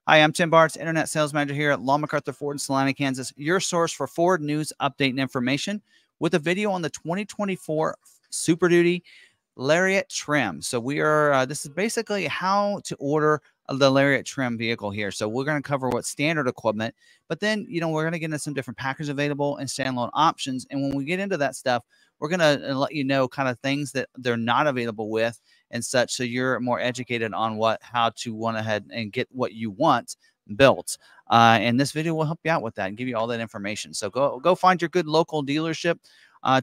Hi, I'm Tim Bartz, Internet Sales Manager here at McArthur Ford in Salina, Kansas, your source for Ford news, update, and information with a video on the 2024 Super Duty Lariat trim. So we are, this is basically how to order the Lariat trim vehicle here. So we're going to cover what standard equipment, but then, we're going to get into some different packages available and standalone options. And when we get into that stuff, we're going to let you know kind of things that they're not available with and such. So you're more educated on how to went ahead and get what you want built. And this video will help you out with that and give you all that information. So go find your good local dealership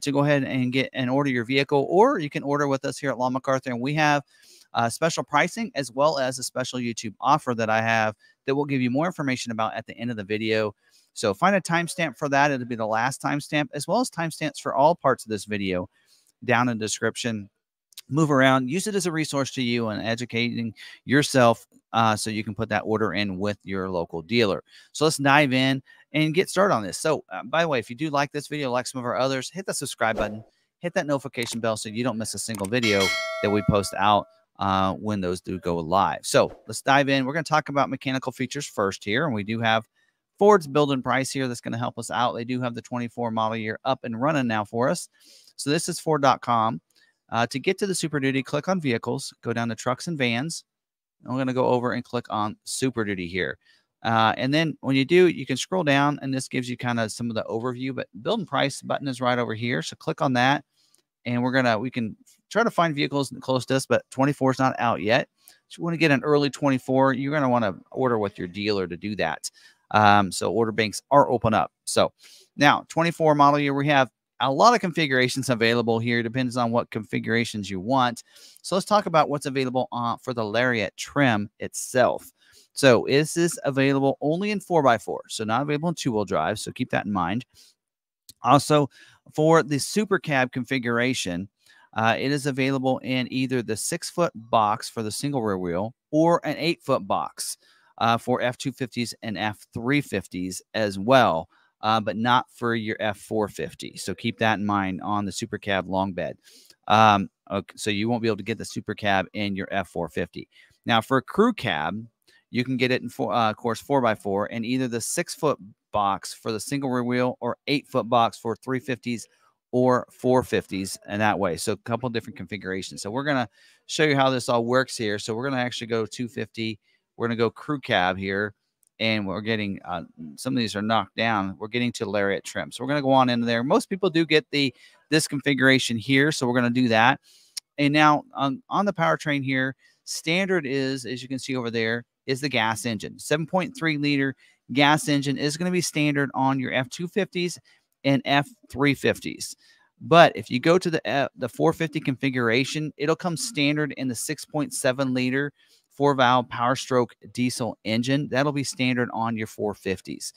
to go ahead and get and order your vehicle, or you can order with us here at McArthur. And we have special pricing as well as a special YouTube offer that I have that will give you more information about at the end of the video. So find a timestamp for that. It'll be the last timestamp, as well as timestamps for all parts of this video down in the description. Move around, use it as a resource to you and educating yourself so you can put that order in with your local dealer. So let's dive in and get started on this. So by the way, if you do like this video, like some of our others, hit the subscribe button, hit that notification bell so you don't miss a single video that we post out when those do go live. So let's dive in. We're going to talk about mechanical features first here, and we do have Ford's build-in price here that's going to help us out. They do have the 24 model year up and running now for us. So this is Ford.com. To get to the Super Duty, click on Vehicles, go down to Trucks and Vans. I'm going to go over and click on Super Duty here. And then when you do, you can scroll down, and this gives you kind of some of the overview. But build and price button is right over here. So click on that, and we can try to find vehicles close to us, but 24 is not out yet. So you want to get an early 24, you're going to want to order with your dealer to do that. So order banks are open up. So now 24 model year, we have a lot of configurations available here. Depends on what configurations you want. So let's talk about what's available for the Lariat trim itself. So is this available only in 4x4? So not available in two-wheel drive. So keep that in mind. Also, for the Super Cab configuration, it is available in either the 6-foot box for the single rear wheel or an 8-foot box for F250s and F350s as well. But not for your F450. So keep that in mind on the Super Cab long bed. Okay, so you won't be able to get the Super Cab in your F450. Now, for a crew cab, you can get it in, of course, 4x4 and either the 6-foot box for the single rear wheel or 8-foot box for 350s or 450s, and that way. So a couple different configurations. So we're going to show you how this all works here. So we're going to actually go 250. We're going to go crew cab here. And we're getting some of these are knocked down. We're getting to Lariat trim. So we're going to go on into there. Most people do get this configuration here. So we're going to do that. And now on the powertrain here, standard is, as you can see over there, is the gas engine. 7.3 liter gas engine is going to be standard on your F250s and F350s. But if you go to the 450 configuration, it'll come standard in the 6.7 liter 4-valve Power Stroke diesel engine. That'll be standard on your 450s.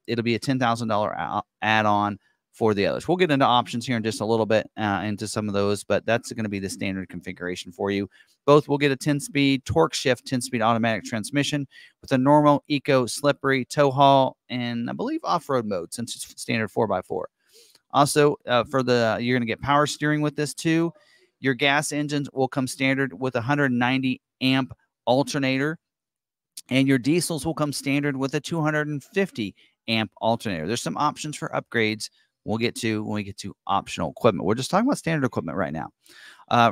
It'll be a $10,000 add-on for the others. We'll get into options here in just a little bit into some of those, but that's going to be the standard configuration for you. Both will get a 10-speed torque shift, 10-speed automatic transmission with a normal, eco, slippery, tow haul, and I believe off-road mode since it's standard 4x4. Also, you're going to get power steering with this too. Your gas engines will come standard with 190 amp alternator, and your diesels will come standard with a 250 amp alternator. There's some options for upgrades we'll get to when we get to optional equipment. We're just talking about standard equipment right now.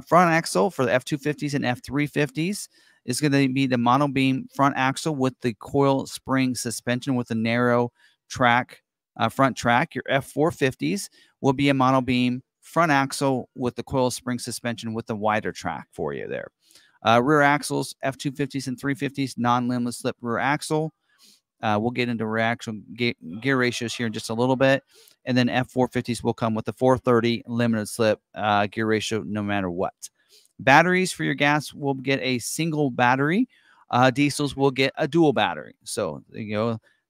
Front axle for the F250s and F350s is going to be the monobeam front axle with the coil spring suspension with a narrow track, front track. Your F450s will be a monobeam front axle with the coil spring suspension with the wider track for you there. Rear axles, F250s and 350s, non-limbless slip rear axle. We'll get into rear axle gear ratios here in just a little bit. And then F450s will come with the 430 limited slip gear ratio no matter what. Batteries for your gas will get a single battery. Diesels will get a dual battery. So,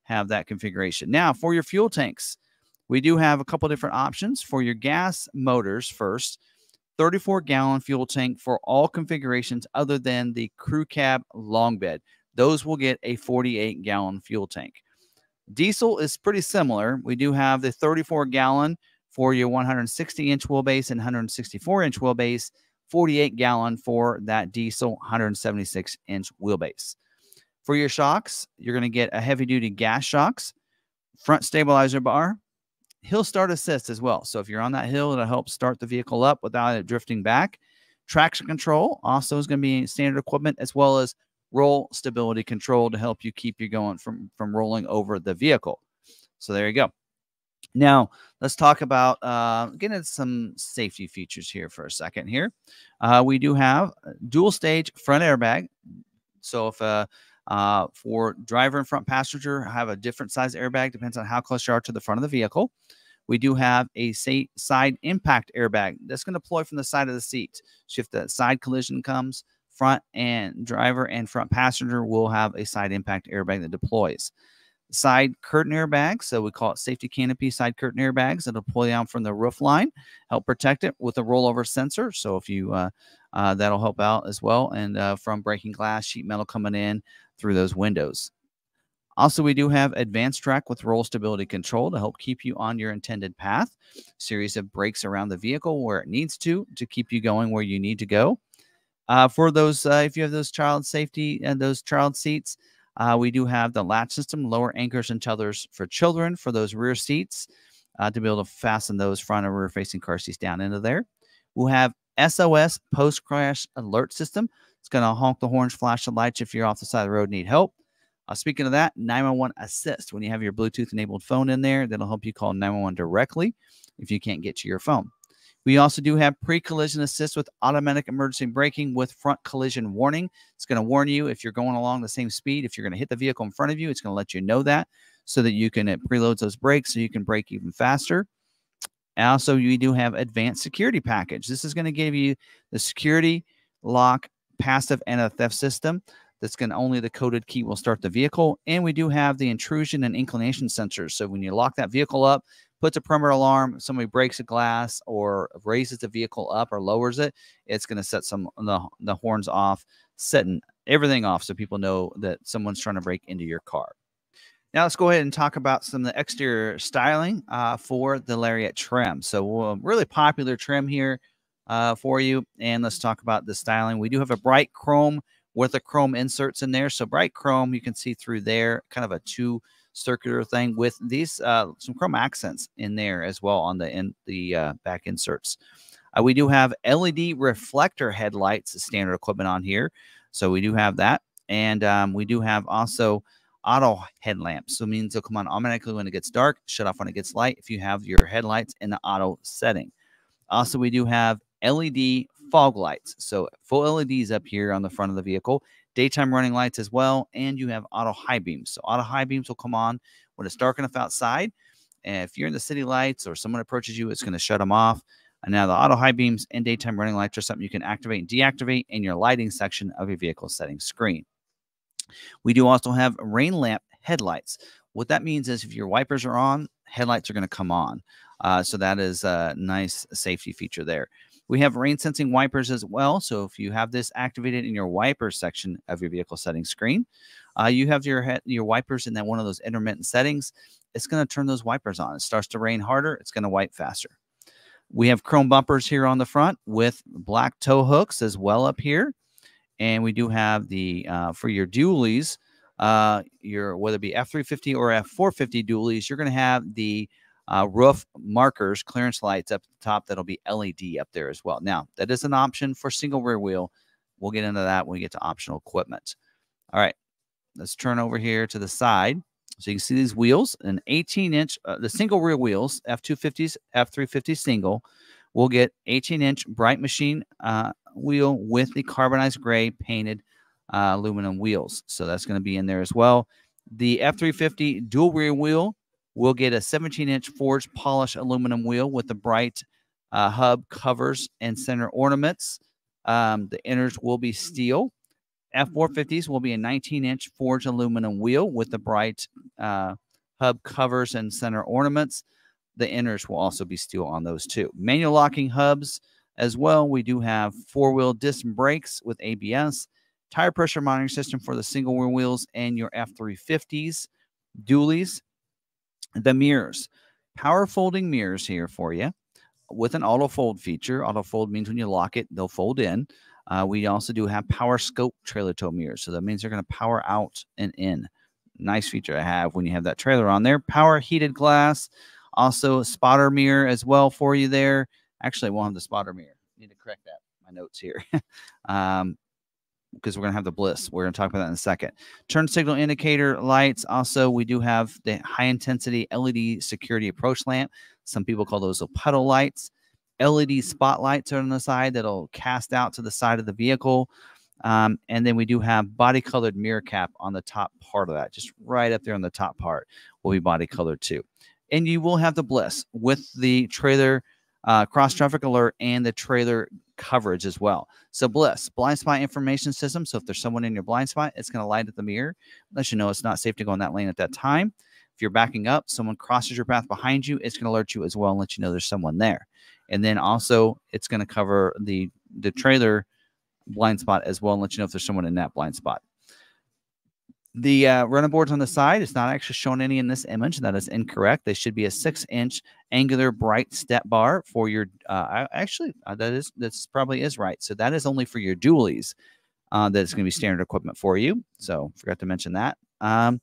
have that configuration. Now, for your fuel tanks, we do have a couple different options. For your gas motors first, 34-gallon fuel tank for all configurations other than the crew cab long bed. Those will get a 48-gallon fuel tank. Diesel is pretty similar. We do have the 34-gallon for your 160-inch wheelbase and 164-inch wheelbase, 48-gallon for that diesel 176-inch wheelbase. For your shocks, you're going to get a heavy-duty gas shocks, front stabilizer bar, hill start assist as well. So if you're on that hill, it'll help start the vehicle up without it drifting back. Traction control also is going to be standard equipment, as well as roll stability control to help you keep you going from rolling over the vehicle. So there you go. Now, let's talk about getting into some safety features here for a second here. We do have dual stage front airbag. So if for driver and front passenger, have a different size airbag, depends on how close you are to the front of the vehicle. We do have a side impact airbag that's going to deploy from the side of the seat. So if the side collision comes, front and driver and front passenger will have a side impact airbag that deploys. Side curtain airbag, so we call it safety canopy side curtain airbags that'll pull down from the roof line, help protect it with a rollover sensor. So if you that'll help out as well, and from breaking glass, sheet metal coming in through those windows. Also, we do have advanced track with roll stability control to help keep you on your intended path. Series of brakes around the vehicle where it needs to keep you going where you need to go. For those, if you have those child safety and those child seats, we do have the latch system, lower anchors and tethers for children for those rear seats to be able to fasten those front and rear facing car seats down into there. We'll have SOS post-crash alert system. It's going to honk the horns, flash the lights if you're off the side of the road, need help. Speaking of that, 911 assist. When you have your Bluetooth-enabled phone in there, that'll help you call 911 directly if you can't get to your phone. We also do have pre-collision assist with automatic emergency braking with front collision warning. It's going to warn you if you're going along the same speed. If you're going to hit the vehicle in front of you, it's going to let you know that so that you can preload those brakes so you can brake even faster. And also, we do have advanced security package. This is going to give you the security, lock, passive, and a theft system. That's going to only the coded key will start the vehicle. And we do have the intrusion and inclination sensors. So when you lock that vehicle up, puts a perimeter alarm, somebody breaks a glass or raises the vehicle up or lowers it, it's going to set the horns off, setting everything off so people know that someone's trying to break into your car. Now let's go ahead and talk about some of the exterior styling for the Lariat trim. So really popular trim here for you. And let's talk about the styling. We do have a bright chrome with the chrome inserts in there. So bright chrome, you can see through there, kind of a two circular thing with these some chrome accents in there as well on the back inserts. We do have LED reflector headlights as standard equipment on here. So we do have that. And we do have also auto headlamps. So it means they'll come on automatically when it gets dark, shut off when it gets light if you have your headlights in the auto setting. Also, we do have LED fog lights. So full LEDs up here on the front of the vehicle, daytime running lights as well, and you have auto high beams. So auto high beams will come on when it's dark enough outside. And if you're in the city lights or someone approaches you, it's going to shut them off. And now the auto high beams and daytime running lights are something you can activate and deactivate in your lighting section of your vehicle settings screen. We do also have rain lamp headlights. What that means is if your wipers are on, headlights are going to come on. So that is a nice safety feature there. We have rain sensing wipers as well. So if you have this activated in your wipers section of your vehicle settings screen, you have your wipers in that one of those intermittent settings. It's going to turn those wipers on. It starts to rain harder. It's going to wipe faster. We have chrome bumpers here on the front with black tow hooks as well up here. And we do have the, for your dualies, whether it be F350 or F450 dualies, you're going to have the roof markers, clearance lights up at the top that'll be LED up there as well. Now, that is an option for single rear wheel. We'll get into that when we get to optional equipment. All right, let's turn over here to the side. So you can see these wheels, an 18-inch, the single rear wheels, F250s, F350 single, will get 18-inch bright machine wheel with the carbonized gray painted aluminum wheels. So that's going to be in there as well. The F350 dual rear wheel will get a 17-inch forged polished aluminum wheel with the bright hub covers and center ornaments. The inners will be steel. F450s will be a 19-inch forged aluminum wheel with the bright hub covers and center ornaments. The inners will also be steel on those too. Manual locking hubs as well. We do have four-wheel disc brakes with ABS, tire pressure monitoring system for the single rear wheels and your F350s, dualies. The mirrors, power folding mirrors here for you with an auto fold feature. Auto fold means when you lock it, they'll fold in. We also do have power scope trailer tow mirrors. So that means they're going to power out and in. Nice feature to have when you have that trailer on there. Power heated glass. Also a spotter mirror as well for you there. Actually, I won't have the spotter mirror. Need to correct that. My notes here. Because we're going to have the bliss. We're going to talk about that in a second. Turn signal indicator lights. Also, we do have the high intensity LED security approach lamp. Some people call those puddle lights. LED spotlights are on the side that'll cast out to the side of the vehicle. And then we do have body colored mirror cap on the top part of that. Just right up there on the top part will be body colored too. And you will have the bliss with the trailer cross traffic alert and the trailer coverage as well. So bliss, blind spot information system. So if there's someone in your blind spot, it's going to light at the mirror, let you know it's not safe to go in that lane at that time. If you're backing up, someone crosses your path behind you, it's going to alert you as well and let you know there's someone there. And then also it's going to cover the trailer blind spot as well and let you know if there's someone in that blind spot. The running boards on the side, it's not actually showing any in this image. That is incorrect. They should be a 6-inch angular bright step bar for your this probably is right. So that is only for your dualies. That's going to be standard equipment for you. So forgot to mention that. And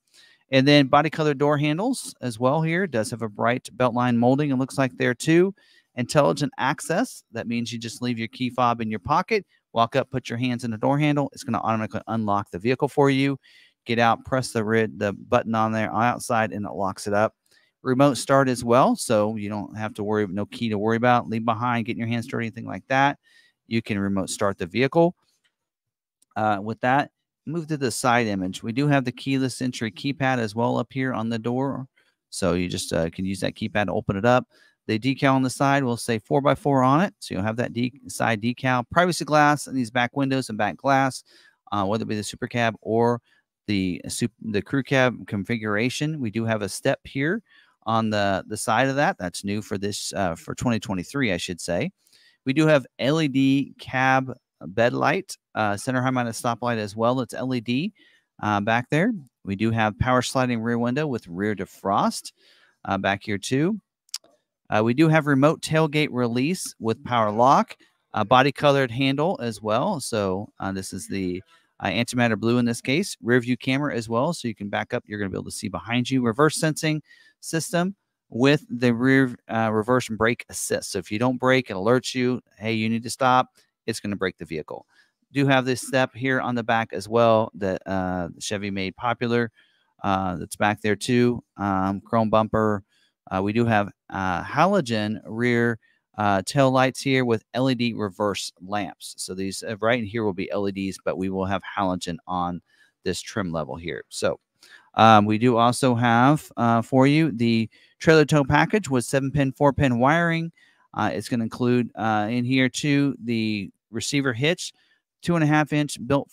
then body color door handles as well here. It does have a bright beltline molding. It looks like there too. Intelligent access. That means you just leave your key fob in your pocket, walk up, put your hands in the door handle. It's going to automatically unlock the vehicle for you. Get out, press the button on there outside, and it locks it up. Remote start as well, so you don't have to worry, no key to worry about, leave behind, getting your hands dirty, anything like that. You can remote start the vehicle. With that, move to the side image. We do have the keyless entry keypad as well up here on the door, so you just can use that keypad to open it up. The decal on the side will say 4x4 on it, so you'll have that side decal. Privacy glass and these back windows and back glass, whether it be the super cab or the crew cab configuration. We do have a step here on the side of that. That's new for this for 2023, I should say. We do have LED cab bed light, center high mounted stoplight as well. It's LED back there. We do have power sliding rear window with rear defrost back here too. We do have remote tailgate release with power lock, body colored handle as well. So this is the antimatter blue in this case, rear view camera as well, so you can back up. You're going to be able to see behind you. Reverse sensing system with the rear reverse and brake assist. So if you don't brake, it alerts you, hey, you need to stop. It's going to brake the vehicle. Do have this step here on the back as well that Chevy made popular. That's back there too. Chrome bumper. We do have halogen rear tail lights here with LED reverse lamps. So these right in here will be LEDs, but we will have halogen on this trim level here. So we do also have for you the trailer tow package with 7-pin, 4-pin wiring. It's going to include in here too the receiver hitch, 2.5-inch built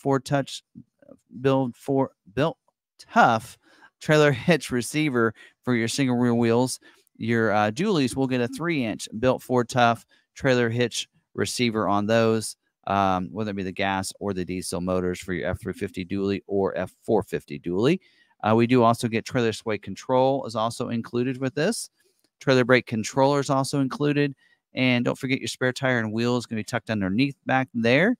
tough trailer hitch receiver for your single rear wheels. Your dualies will get a 3-inch built Ford Tough trailer hitch receiver on those, whether it be the gas or the diesel motors for your F350 dually or F450 dually. We do also get trailer sway control is also included with this. Trailer brake controller is also included. And don't forget your spare tire and wheel is going to be tucked underneath back there.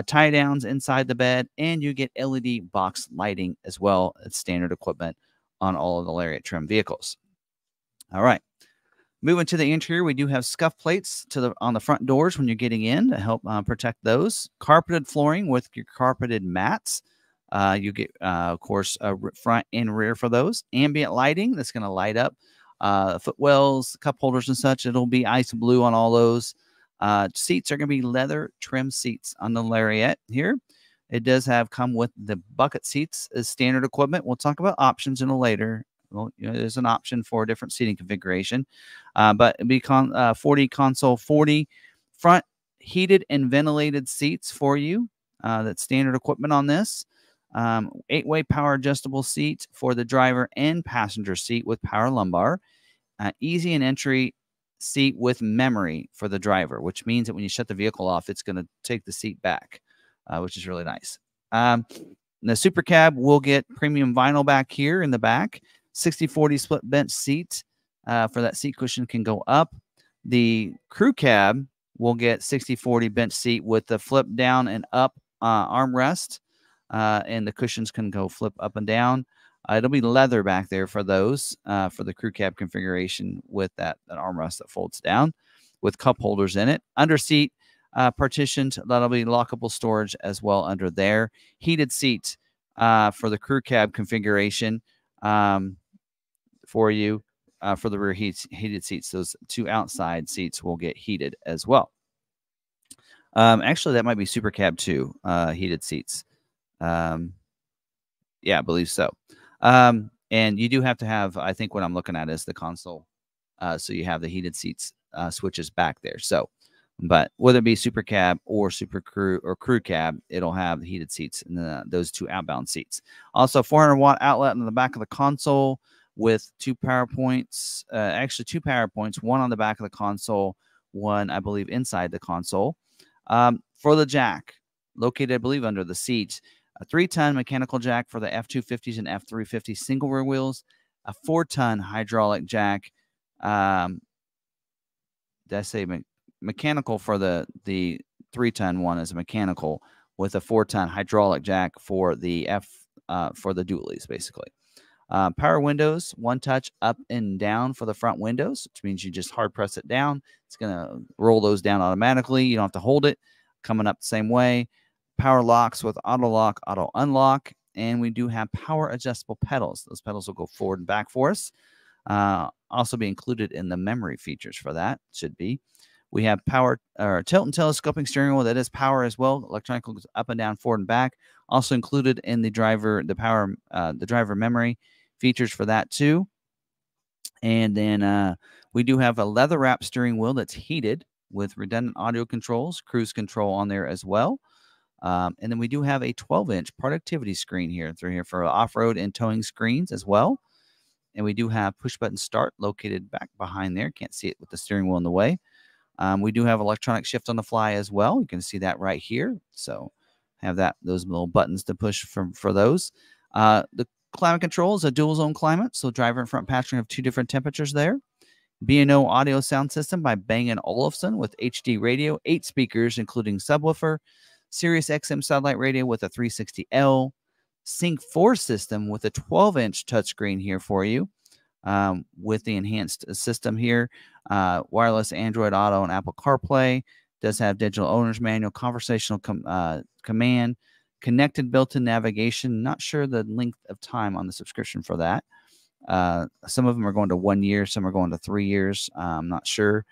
Tie downs inside the bed, and you get LED box lighting as well as standard equipment on all of the Lariat trim vehicles. All right. Moving to the interior, we do have scuff plates on the front doors when you're getting in to help protect those. Carpeted flooring with your carpeted mats. You get, of course, front and rear for those. Ambient lighting that's going to light up footwells, cup holders and such. It'll be ice blue on all those. Seats are going to be leather trim seats on the Lariat here. It does come with the bucket seats as standard equipment. We'll talk about options in a later. Well, there's an option for a different seating configuration, but it'll be 40 console 40 front heated and ventilated seats for you. That's standard equipment on this. 8-way power adjustable seat for the driver and passenger seat with power lumbar. Easy and entry seat with memory for the driver, which means that when you shut the vehicle off, it's going to take the seat back, which is really nice. The Super Cab will get premium vinyl back here in the back. 60/40 split bench seat for that seat cushion can go up. The Crew Cab will get 60/40 bench seat with the flip down and up armrest, and the cushions can go flip up and down. It'll be leather back there for those, for the crew cab configuration with that armrest that folds down with cup holders in it. Under seat partitioned, that'll be lockable storage as well under there. Heated seats for the crew cab configuration for you. For the rear heated seats, those 2 outside seats will get heated as well. Actually, that might be Super Cab too, heated seats. Yeah, I believe so. And you do have to have, I think what I'm looking at is the console. So you have the heated seats switches back there. So, but whether it be Super Cab or Super Crew or Crew Cab, it'll have the heated seats and those 2 outbound seats. Also, 400-watt outlet in the back of the console with 2 power points. Actually, 2 power points, one on the back of the console, one, I believe, inside the console. For the jack, located, I believe, under the seat, a 3-ton mechanical jack for the F250s and F350 single rear wheels, a 4-ton hydraulic jack. Did I say mechanical for the 3-ton one is a mechanical with a 4-ton hydraulic jack for the for the dualies, basically. Power windows, 1 touch up and down for the front windows, which means you just hard press it down. It's going to roll those down automatically. You don't have to hold it. Coming up the same way. Power locks with auto lock, auto unlock. And we do have power adjustable pedals. Those pedals will go forward and back for us. Also be included in the memory features for that. Should be. We have power tilt and telescoping steering wheel that is power as well. Electronic goes up and down, forward and back. Also included in the driver memory features for that too. And then we do have a leather wrap steering wheel that's heated with redundant audio controls, cruise control on there as well. And then we do have a 12-inch productivity screen here through here for off-road and towing screens as well. And we do have push-button start located back behind there. Can't see it with the steering wheel in the way. We do have electronic shift on the fly as well. You can see that right here. So have those little buttons to push for those. The climate control is a dual zone climate. So driver and front passenger have 2 different temperatures there. B&O audio sound system by Bang & Olufsen with HD radio, 8 speakers, including subwoofer, Sirius XM satellite radio with a 360L, Sync 4 system with a 12-inch touchscreen here for you. With the enhanced system here, wireless Android Auto and Apple CarPlay, does have digital owner's manual, conversational command, connected built-in navigation. Not sure the length of time on the subscription for that. Some of them are going to 1 year, some are going to 3 years. I'm not sure.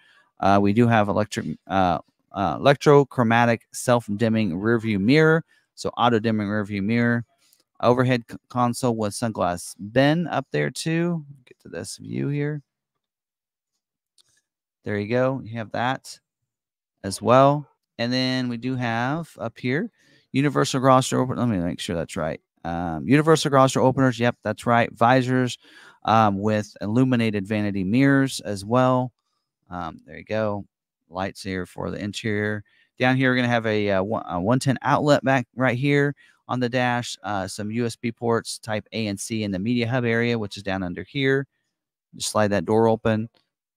We do have electrochromatic self-dimming rear view mirror, so auto dimming rear view mirror. Overhead console with sunglass bin up there too. Get to this view here. There you go. You have that as well. And then we do have up here universal garage door opener. Let me make sure that's right. Universal garage door openers. Yep, that's right. Visors with illuminated vanity mirrors as well. There you go. Lights here for the interior. Down here, we're going to have a 110 outlet back right here on the dash, some USB ports type A and C in the media hub area, which is down under here. Just slide that door open.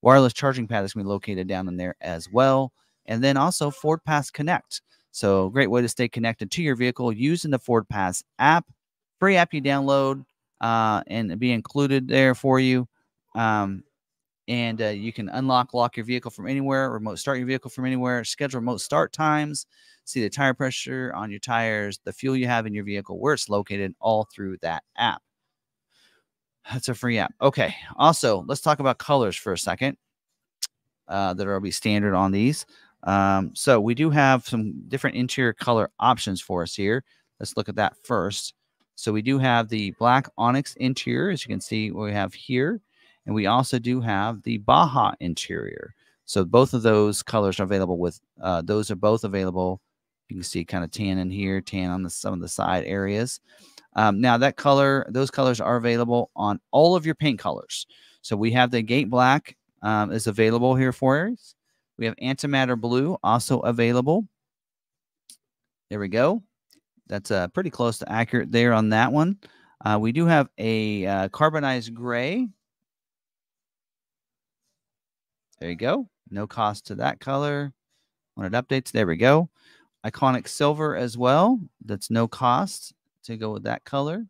Wireless charging pad is going to be located down in there as well. And then also Ford Pass Connect. So great way to stay connected to your vehicle using the Ford Pass app. Free app you download and be included there for you. And you can lock your vehicle from anywhere, remote start your vehicle from anywhere, schedule remote start times, see the tire pressure on your tires, the fuel you have in your vehicle, where it's located, all through that app. That's a free app. Okay. Also, let's talk about colors for a second that will be standard on these. So we do have some different interior color options for us here. Let's look at that first. So we do have the black onyx interior, as you can see what we have here. And we also do have the Baja interior. So both of those colors are available with, those are both available. You can see kind of tan in here, tan on some of the side areas. Now those colors are available on all of your paint colors. So we have the Gate Black is available here for us. We have Antimatter Blue also available. There we go. That's pretty close to accurate there on that one. We do have a carbonized gray. There you go. No cost to that color. When it updates, there we go. Iconic silver as well. That's no cost to go with that color.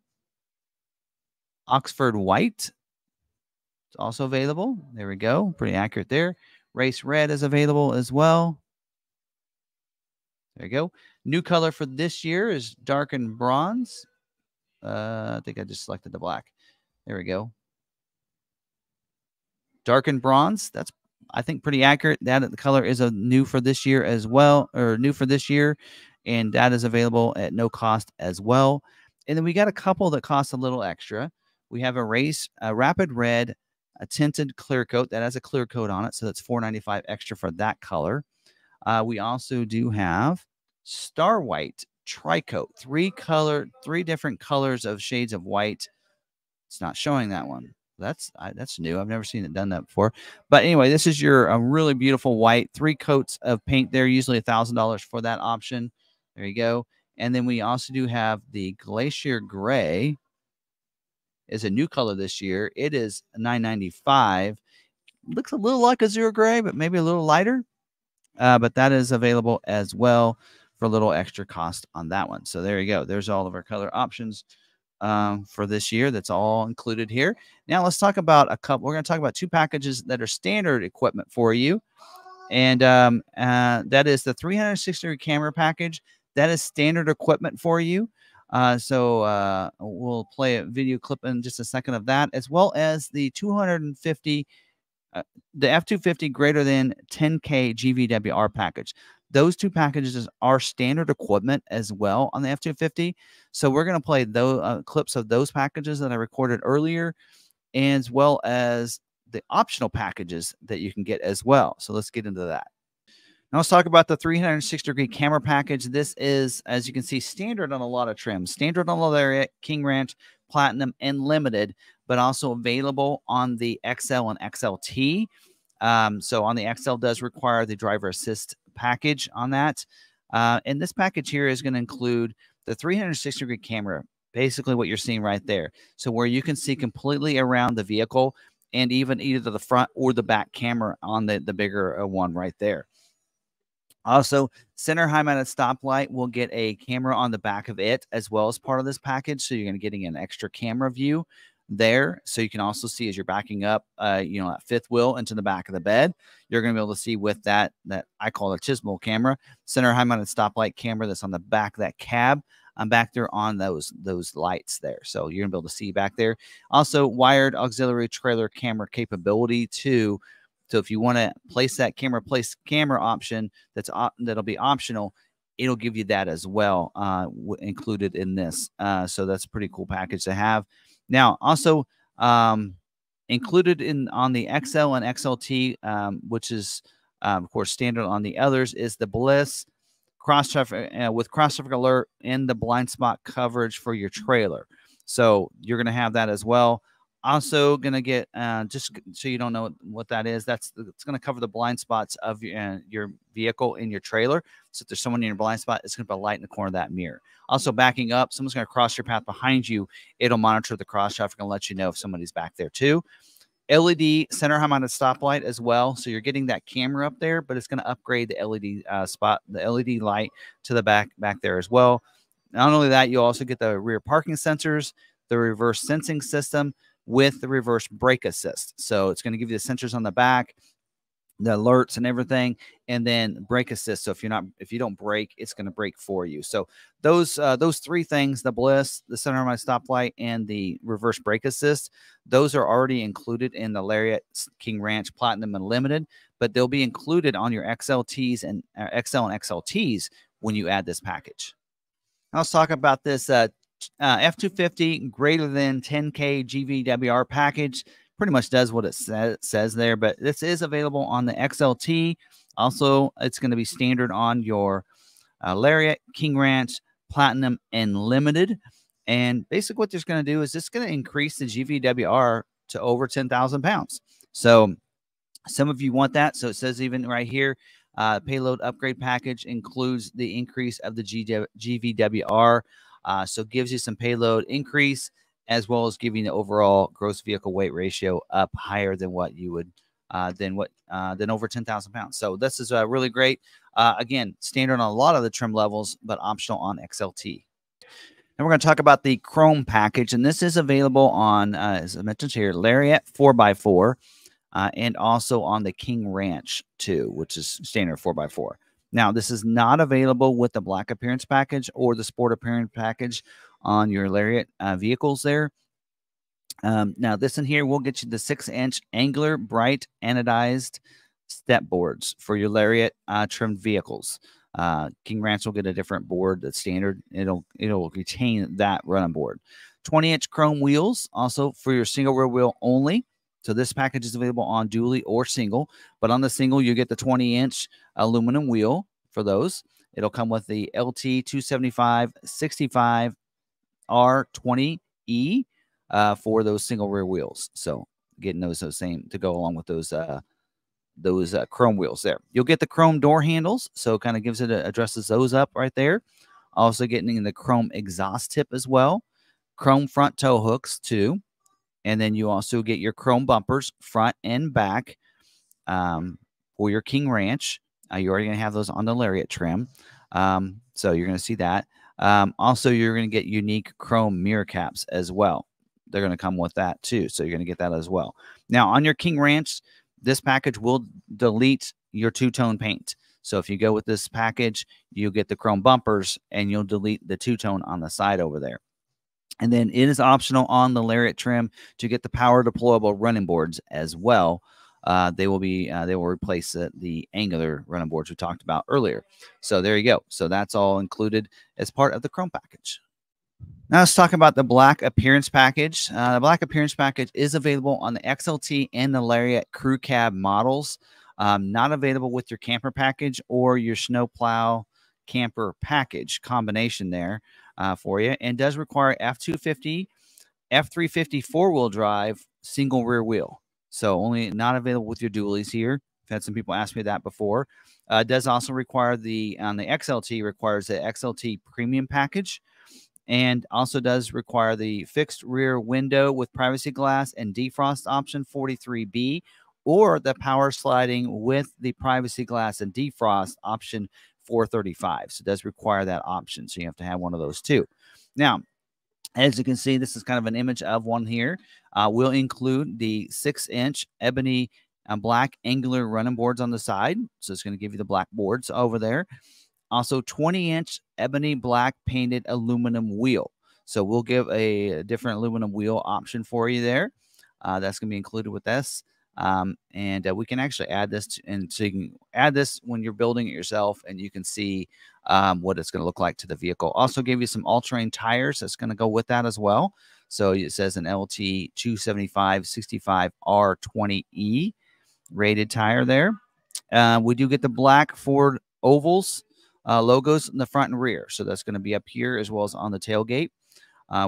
Oxford white. It's also available. There we go. Pretty accurate there. Race red is available as well. There you go. New color for this year is darkened bronze. I think I just selected the black. There we go. Darkened bronze. That's, I think, pretty accurate. That the color is a new for this year as well, or new for this year, and that is available at no cost as well. And then we got a couple that cost a little extra. We have a rapid red, a tinted clear coat that has a clear coat on it, so that's $4.95 extra for that color. We also do have Star White Tricoat, three different colors of shades of white. It's not showing that one. That's new. I've never seen it done that before. But anyway, this is your really beautiful white, 3 coats of paint there, usually $1,000 for that option. There you go. And then we also do have the Glacier Gray. Is a new color this year. It is $9.95. Looks a little like a Zero Gray, but maybe a little lighter. But that is available as well for a little extra cost on that one. So there you go. There's all of our color options for this year. That's all included here. Now let's talk about a couple. We're going to talk about 2 packages that are standard equipment for you. And that is the 360-degree camera package. That is standard equipment for you. So we'll play a video clip in just a second of that, as well as the 250, the F250 greater than 10K GVWR package. Those 2 packages are standard equipment as well on the F250. So we're going to play those clips of those packages that I recorded earlier, as well as the optional packages that you can get as well. So let's get into that. Now let's talk about the 360-degree camera package. This is, as you can see, standard on a lot of trims. Standard on the Lariat, King Ranch, Platinum, and Limited, but also available on the XL and XLT. So on the XL does require the driver assist package on that. And this package here is going to include the 360-degree camera, basically what you're seeing right there. So where you can see completely around the vehicle and even either the front or the back camera on the bigger one right there. Also, center high-mounted stoplight will get a camera on the back of it as well as part of this package. So you're going to be getting an extra camera view there. So you can also see as you're backing up, you know, that 5th wheel into the back of the bed, you're going to be able to see with that I call a chismo camera, center high-mounted stoplight camera that's on the back of that cab. I'm back there on those lights there. So you're going to be able to see back there. Also, wired auxiliary trailer camera capability too. So if you want to place that camera option, that'll be optional. It'll give you that as well, included in this. So that's a pretty cool package to have. Now, also included on the XL and XLT, which is of course standard on the others, is the Bliss cross traffic with cross traffic alert and the blind spot coverage for your trailer. So you're going to have that as well. Also going to get, just so you don't know what that is, it's going to cover the blind spots of your vehicle in your trailer. So if there's someone in your blind spot, it's going to put a light in the corner of that mirror. Also backing up, someone's going to cross your path behind you. It'll monitor the cross traffic and let you know if somebody's back there too. LED center high-mounted stoplight as well. So you're getting that camera up there, but it's going to upgrade the LED the LED light to the back there as well. Not only that, you also get the rear parking sensors, the reverse sensing system, with the reverse brake assist. So it's going to give you the sensors on the back, the alerts and everything, and then brake assist. So if you don't brake, it's going to brake for you. So those 3 things, the Bliss, the center high-mounted stoplight, and the reverse brake assist, those are already included in the Lariat, King Ranch, Platinum, and Limited, but they'll be included on your XLTs and XL and XLTs when you add this package. Now let's talk about this F250 greater than 10K GVWR package. Pretty much does what it says there, but this is available on the XLT. Also, it's going to be standard on your Lariat, King Ranch, Platinum, and Limited. And basically what this is going to do is it's going to increase the GVWR to over 10,000 pounds. So some of you want that. So it says even right here, payload upgrade package includes the increase of the GVWR. So it gives you some payload increase, as well as giving the overall gross vehicle weight ratio up higher than what you would than over 10,000 pounds. So this is really great. Again, standard on a lot of the trim levels, but optional on XLT. And we're going to talk about the Chrome package, and this is available on, as I mentioned here, Lariat 4x4, and also on the King Ranch too, which is standard 4x4. Now, this is not available with the Black Appearance package or the Sport Appearance package on your Lariat vehicles there. Now, this in here will get you the 6-inch angular bright anodized step boards for your Lariat trimmed vehicles. King Ranch will get a different board that's standard. It'll retain that running board. 20-inch chrome wheels also for your single rear wheel only. So this package is available on dually or single, but on the single you get the 20-inch aluminum wheel for those. It'll come with the LT 275 65 R20E for those single rear wheels. So getting those same to go along with those chrome wheels there. You'll get the chrome door handles, so it kind of gives it addresses those up right there. Also getting the chrome exhaust tip as well, chrome front tow hooks too, and then you also get your chrome bumpers front and back for your King Ranch. You're already going to have those on the Lariat trim, so you're going to see that. Also, you're going to get unique chrome mirror caps as well. They're going to come with that too, so you're going to get that as well. Now, on your King Ranch, this package will delete your two-tone paint. So if you go with this package, you'll get the chrome bumpers and you'll delete the two-tone on the side over there. And then it is optional on the Lariat trim to get the power deployable running boards as well. They will replace the angular running boards we talked about earlier. So there you go. So that's all included as part of the Chrome package. Now let's talk about the Black Appearance package. The Black Appearance package is available on the XLT and the Lariat Crew Cab models. Not available with your camper package or your snow plow camper package combination there for you, and does require F250, F350 four-wheel drive, single rear wheel. So only not available with your dualies here. I've had some people ask me that before. Does also require on the XLT requires the XLT Premium package, and also does require the fixed rear window with privacy glass and defrost option 43B, or the power sliding with the privacy glass and defrost option 435. So it does require that option. So you have to have one of those too. Now, as you can see, this is kind of an image of one here. We'll include the 6-inch ebony black angular running boards on the side. So it's going to give you the black boards over there. Also 20-inch ebony black painted aluminum wheel. So we'll give a different aluminum wheel option for you there. That's going to be included with this. And we can actually add this so you can add this when you're building it yourself, and you can see what it's going to look like to the vehicle. Also give you some all-terrain tires that's going to go with that as well. So it says an LT 275 65 R20E rated tire there. We do get the black Ford ovals logos in the front and rear. So that's going to be up here as well as on the tailgate.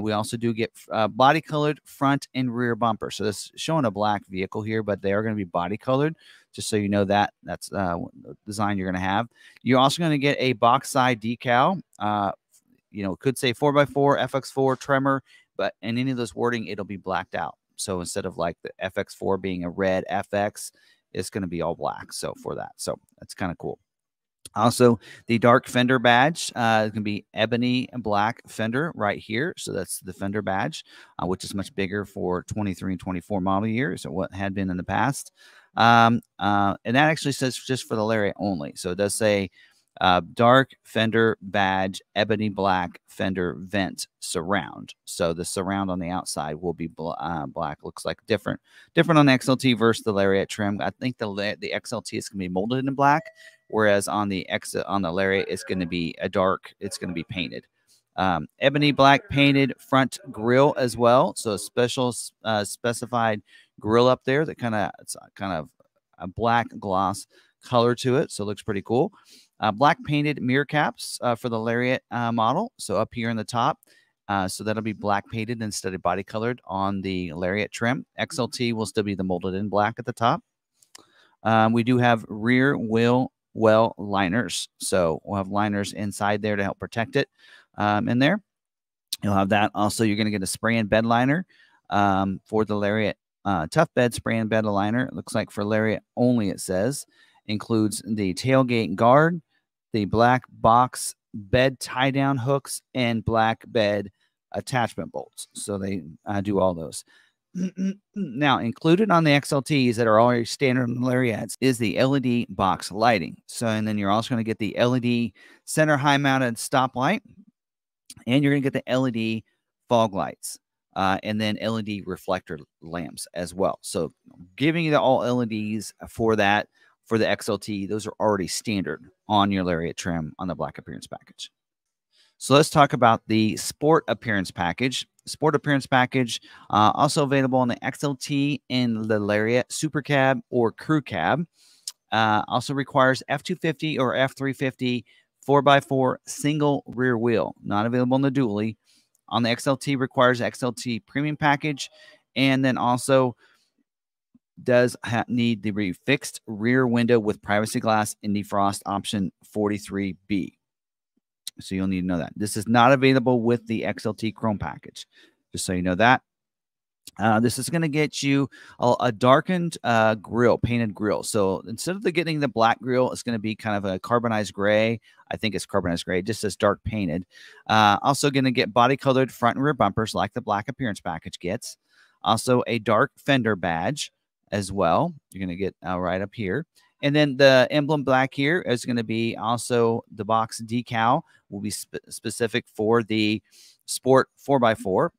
We also do get body colored front and rear bumper. So this is showing a black vehicle here, but they are going to be body colored, just so you know that that's the design you're going to have. You're also going to get a box side decal. Could say 4x4, FX4, Tremor, but in any of those wording, it'll be blacked out. So instead of like the FX4 being a red FX, it's going to be all black. So for that, so that's kind of cool. Also, the dark fender badge can be ebony and black fender right here. So that's the fender badge, which is much bigger for 23 and 24 model years than what had been in the past. And that actually says just for the Lariat only. So it does say dark fender badge, ebony black fender vent surround. So the surround on the outside will be black. Looks like different on the XLT versus the Lariat trim. I think the XLT is going to be molded in black, whereas on the Lariat it's going to be it's going to be painted. Ebony black painted front grille as well. So a special specified grille up there that it's kind of a black gloss color to it. So it looks pretty cool. Black painted mirror caps for the Lariat model. So up here in the top. So that'll be black painted instead of body colored on the Lariat trim. XLT will still be the molded in black at the top. We do have rear wheel well liners. So we'll have liners inside there to help protect it in there. You'll have that. Also, you're going to get a spray and bed liner for the Lariat tough bed spray and bed aligner. It looks like for Lariat only, it says. Includes the tailgate guard, the black box bed tie-down hooks, and black bed attachment bolts. So they do all those. Now, included on the XLTs that are already standard in Lariats is the LED box lighting. So, and then you're also going to get the LED center high-mounted stoplight, and you're going to get the LED fog lights, and then LED reflector lamps as well. So, giving you the all LEDs for that, for the XLT, those are already standard on your Lariat trim on the black appearance package. So let's talk about the Sport Appearance Package. Sport Appearance Package, also available on the XLT in the Lariat Super Cab or Crew Cab. Also requires F250 or F350 4x4 single rear wheel. Not available on the dually. On the XLT, requires XLT Premium Package, and then also does need the fixed rear window with privacy glass and defrost option 43B. So you'll need to know that. This is not available with the XLT Chrome package, just so you know that. This is going to get you a darkened grill, painted grill. So instead of getting the black grill, it's going to be kind of a carbonized gray. I think it's carbonized gray, just as dark painted. Also going to get body colored front and rear bumpers like the black appearance package gets. Also a dark fender badge as well. You're going to get right up here. And then the emblem black here is going to be also the box decal will be specific for the Sport 4x4,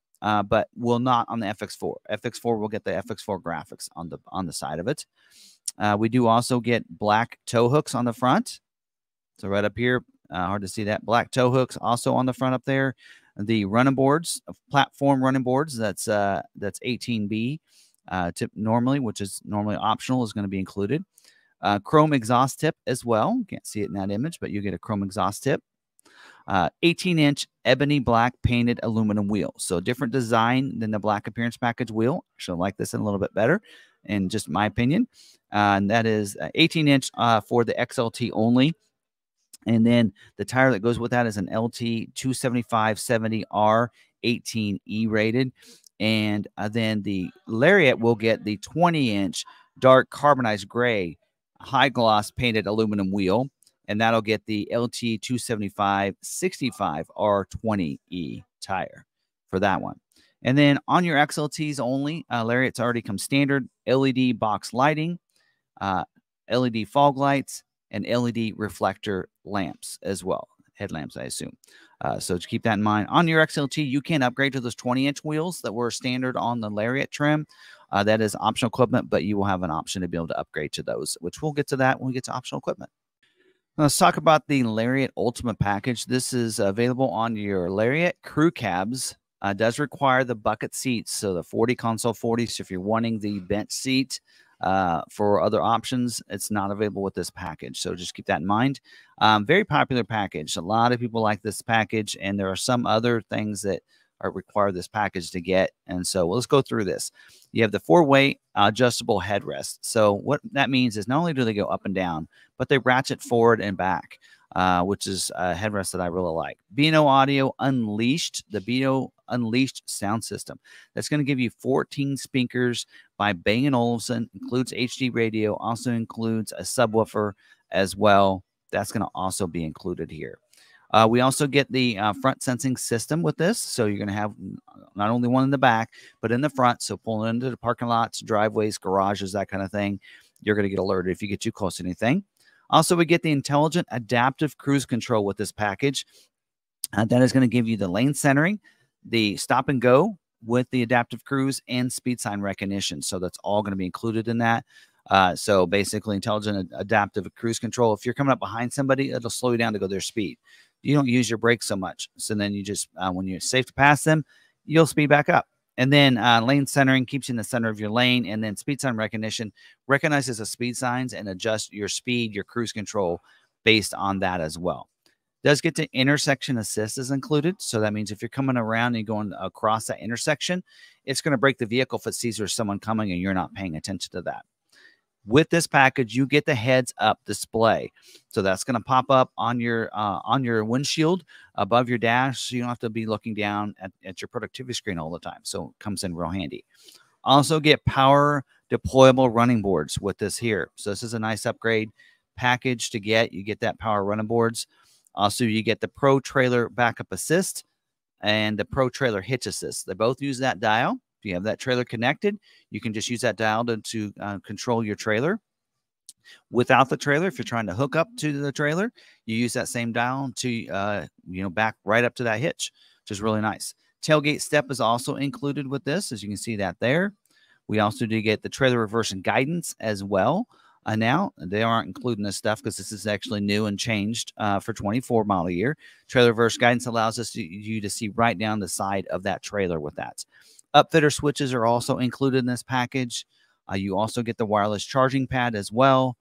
but will not on the FX4. FX4 will get the FX4 graphics on the side of it. We do also get black tow hooks on the front. So right up here, hard to see that. Black tow hooks also on the front up there. The running boards, platform running boards, that's 18B. Tip normally, which is normally optional, is going to be included. Chrome exhaust tip as well. Can't see it in that image, but you get a chrome exhaust tip. 18-inch ebony black painted aluminum wheel. So different design than the black appearance package wheel. Actually, I like this one a little bit better, in just my opinion. And that is 18-inch for the XLT only. And then the tire that goes with that is an LT 275/70R 18E rated. And then the Lariat will get the 20-inch dark carbonized gray high gloss painted aluminum wheel, and that'll get the LT 275/65R20E tire for that one. And then on your XLTs only, Lariat's already come standard LED box lighting, LED fog lights, and LED reflector lamps as well. Headlamps, I assume. So to keep that in mind. On your XLT, you can upgrade to those 20-inch wheels that were standard on the Lariat trim. That is optional equipment, but you will have an option to be able to upgrade to those, which we'll get to that when we get to optional equipment. Now, let's talk about the Lariat Ultimate Package. This is available on your Lariat Crew Cabs. Does require the bucket seats, so the 40 console 40. So if you're wanting the bench seat for other options, it's not available with this package. So just keep that in mind. Very popular package. A lot of people like this package, and there are some other things that require this package to get. And so let's go through this. You have the 4-way adjustable headrest. So what that means is not only do they go up and down, but they ratchet forward and back, which is a headrest that I really like. B&O Audio Unleashed, the B&O Unleashed sound system. That's going to give you 14 speakers by Bang & Olufsen, includes HD radio, also includes a subwoofer as well. That's going to also be included here. We also get the front sensing system with this. So you're going to have not only one in the back, but in the front. So pulling into the parking lots, driveways, garages, that kind of thing, you're going to get alerted if you get too close to anything. Also, we get the intelligent adaptive cruise control with this package. That is going to give you the lane centering, the stop and go with the adaptive cruise, and speed sign recognition. So that's all going to be included in that. So basically, intelligent adaptive cruise control. If you're coming up behind somebody, it'll slow you down to go their speed. You don't use your brakes so much. So then you just, when you're safe to pass them, you'll speed back up. And then lane centering keeps you in the center of your lane. And then speed sign recognition recognizes the speed signs and adjusts your speed, your cruise control based on that as well. Does get to intersection assist is included. So that means if you're coming around and you're going across that intersection, it's going to brake the vehicle if it sees there's someone coming and you're not paying attention to that. With this package, you get the heads-up display. So that's going to pop up on your windshield above your dash, so you don't have to be looking down at your productivity screen all the time. So it comes in real handy. Also get power deployable running boards with this here. So this is a nice upgrade package to get. You get that power running boards. Also, you get the Pro Trailer Backup Assist and the Pro Trailer Hitch Assist. They both use that dial. If you have that trailer connected, you can just use that dial to control your trailer. Without the trailer, if you're trying to hook up to the trailer, you use that same dial to back right up to that hitch, which is really nice. Tailgate step is also included with this, as you can see that there. We also do get the trailer reverse and guidance as well. Now they aren't including this stuff because this is actually new and changed for 24 model year. Trailer reverse guidance allows you to see right down the side of that trailer with that. Upfitter switches are also included in this package. You also get the wireless charging pad as well.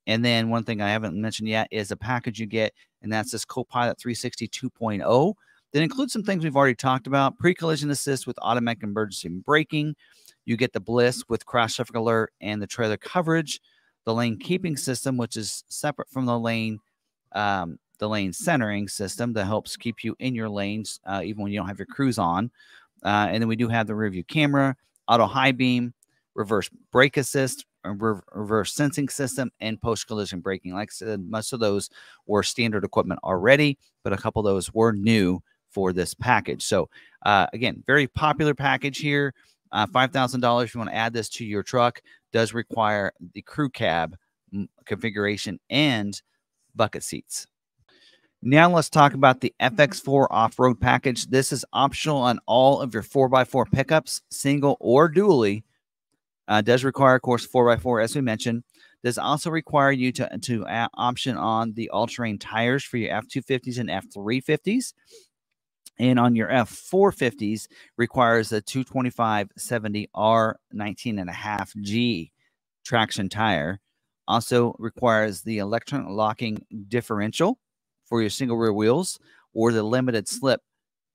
And then one thing I haven't mentioned yet is a package you get, and that's this Copilot 360 2.0. That includes some things we've already talked about: pre-collision assist with automatic emergency braking. You get the Bliss with crash traffic alert and the trailer coverage, the lane keeping system, which is separate from the lane centering system that helps keep you in your lanes even when you don't have your cruise on. And then we do have the rear view camera, auto high beam, reverse brake assist, reverse sensing system, and post-collision braking. Like I said, most of those were standard equipment already, but a couple of those were new for this package. So again, very popular package here. $5,000 if you want to add this to your truck. Does require the crew cab configuration and bucket seats. Now let's talk about the FX4 Off Road Package. This is optional on all of your 4x4 pickups, single or dually. Does require, of course, 4x4, as we mentioned. Does also require you to add option on the all-terrain tires for your F250s and F350s. And on your F450s, requires a 225/70R 19.5G traction tire. Also requires the electronic locking differential for your single rear wheels, or the limited slip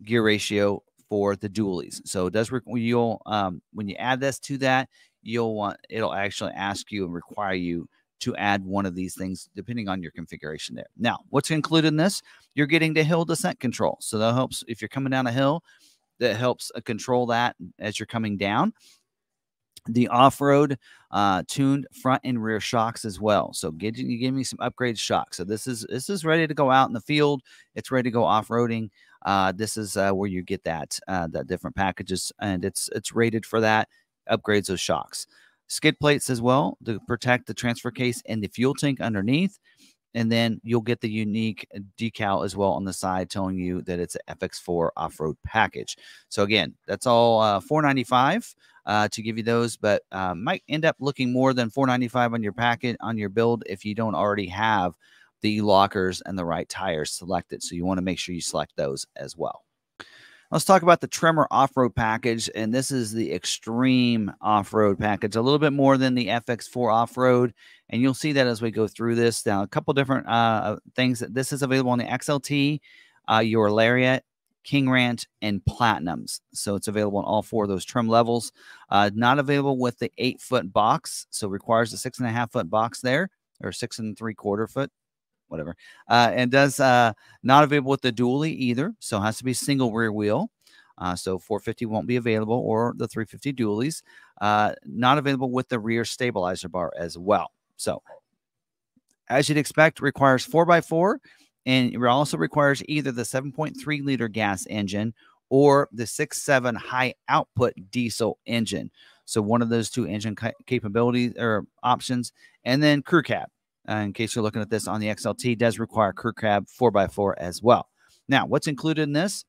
gear ratio for the dualies. So it does when you add this to that, it'll actually ask you and require you to add one of these things depending on your configuration there. Now, what's included in this? You're getting the hill descent control. So that helps if you're coming down a hill, that helps control that as you're coming down. The off-road tuned front and rear shocks as well. So give me some upgraded shocks. So this is ready to go out in the field. It's ready to go off-roading. This is where you get that different packages, and it's rated for that. Upgrades those shocks. Skid plates as well to protect the transfer case and the fuel tank underneath. And then you'll get the unique decal as well on the side telling you that it's an FX4 off-road package. So again, that's all $495 to give you those, but might end up looking more than $495 on your packet, on your build, if you don't already have the lockers and the right tires selected. So you want to make sure you select those as well. Let's talk about the Tremor off-road package, and this is the extreme off-road package, a little bit more than the FX4 off-road, and you'll see that as we go through this. Now, a couple different things. This is available on the XLT, your Lariat, King Ranch, and Platinums. So it's available on all four of those trim levels. Not available with the 8-foot box, so requires a 6.5-foot box there, or 6 3/4 foot. Whatever, and does not available with the dually either, so it has to be single rear wheel. So 450 won't be available, or the 350 dualies. Not available with the rear stabilizer bar as well. So as you'd expect, requires 4x4, and it also requires either the 7.3 liter gas engine or the 6.7 high output diesel engine. So one of those two engine capabilities or options, and then crew cab. In case you're looking at this on the XLT, does require crew cab 4x4 as well. Now, what's included in this?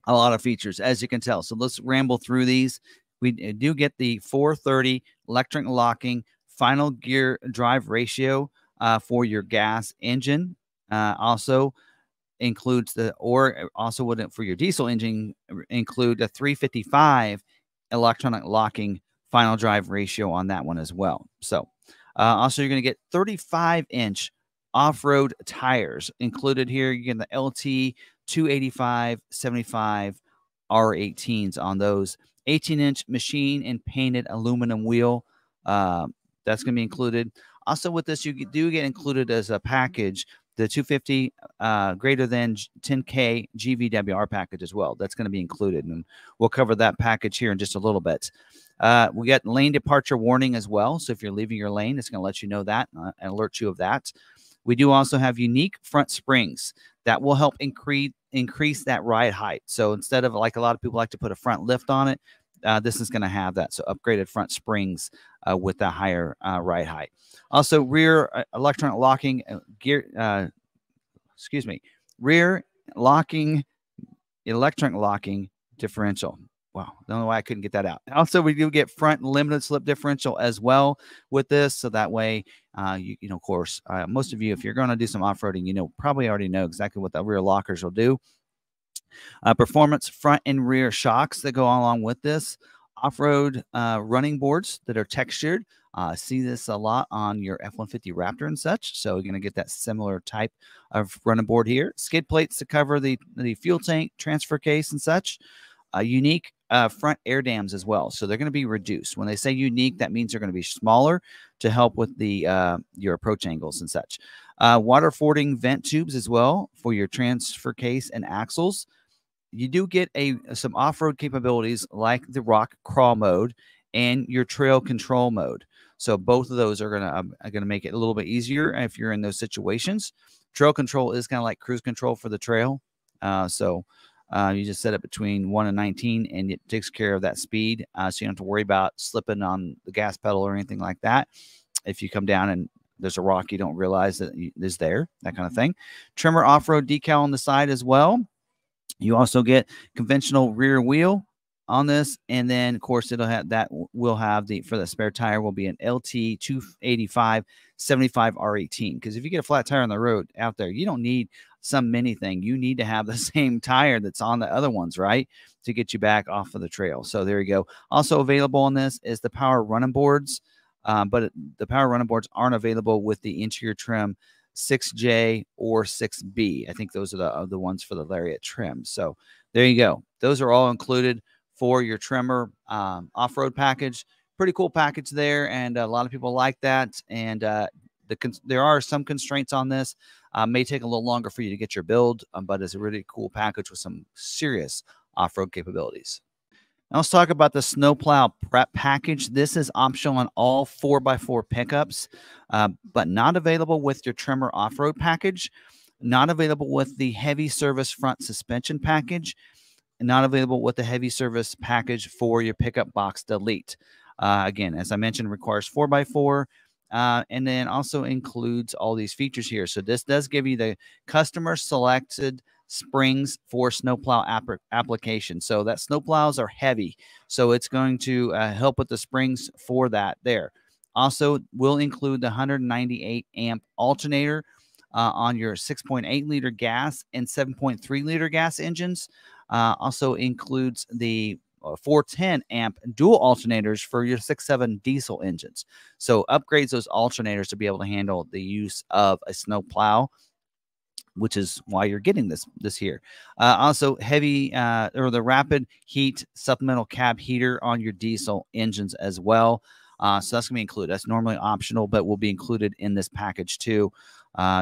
A lot of features, as you can tell. So let's ramble through these. We do get the 430 electric locking final gear drive ratio for your gas engine. Also includes also would, for your diesel engine, include a 355 electronic locking final drive ratio on that one as well. So also, you're going to get 35-inch off-road tires included here. You get the LT 285/75 R18s on those. 18-inch machine and painted aluminum wheel. That's going to be included. Also with this, you do get included as a package the 250 greater than 10K GVWR package as well. That's going to be included, and we'll cover that package here in just a little bit. We got lane departure warning as well. So if you're leaving your lane, it's going to let you know that and alert you of that. We do also have unique front springs that will help increase that ride height. So instead of like a lot of people like to put a front lift on it, this is going to have that. So upgraded front springs with a higher ride height. Also, rear electronic locking rear locking electronic locking differential. Wow, don't know why I couldn't get that out. Also, we do get front limited slip differential as well with this, so that way, of course, most of you, if you're going to do some off-roading, probably already know exactly what the rear lockers will do. Performance front and rear shocks that go along with this. Off-road running boards that are textured. See this a lot on your F-150 Raptor and such. So you're going to get that similar type of running board here. Skid plates to cover the fuel tank, transfer case, and such. Unique front air dams as well. So they're going to be reduced. When they say unique, that means they're going to be smaller to help with the your approach angles and such. Water fording vent tubes as well for your transfer case and axles. You do get some off-road capabilities like the rock crawl mode and your trail control mode. So both of those are gonna make it a little bit easier if you're in those situations. Trail control is kind of like cruise control for the trail. You just set it between 1 and 19, and it takes care of that speed. So you don't have to worry about slipping on the gas pedal or anything like that. If you come down and there's a rock you don't realize that is there, that kind of thing. Tremor off-road decal on the side as well. You also get conventional rear wheel on this, and then of course it'll have for the spare tire will be an LT 285 75 R18. Because if you get a flat tire on the road out there, you don't need some mini thing. You need to have the same tire that's on the other ones, right, to get you back off of the trail. So there you go. Also available on this is the power running boards, but the power running boards aren't available with the interior trim 6J or 6B. I think those are the ones for the Lariat trim. So there you go. Those are all included for your Tremor off-road package. Pretty cool package there, and a lot of people like that. And there are some constraints on this. May take a little longer for you to get your build, but it's a really cool package with some serious off-road capabilities. Now let's talk about the snowplow prep package. This is optional on all 4x4 pickups, but not available with your Tremor off-road package, not available with the heavy service front suspension package, and not available with the heavy service package for your pickup box delete. Again, as I mentioned, requires 4x4, and then also includes all these features here. So this does give you the customer selected springs for snowplow application. So that snowplows are heavy, so it's going to help with the springs for that there. Also will include the 198 amp alternator on your 6.8 liter gas and 7.3 liter gas engines. Also includes the 410 amp dual alternators for your 6.7 diesel engines. So upgrades those alternators to be able to handle the use of a snowplow, which is why you're getting this here. Also heavy or the rapid heat supplemental cab heater on your diesel engines as well. So that's gonna be included. That's normally optional, but will be included in this package too.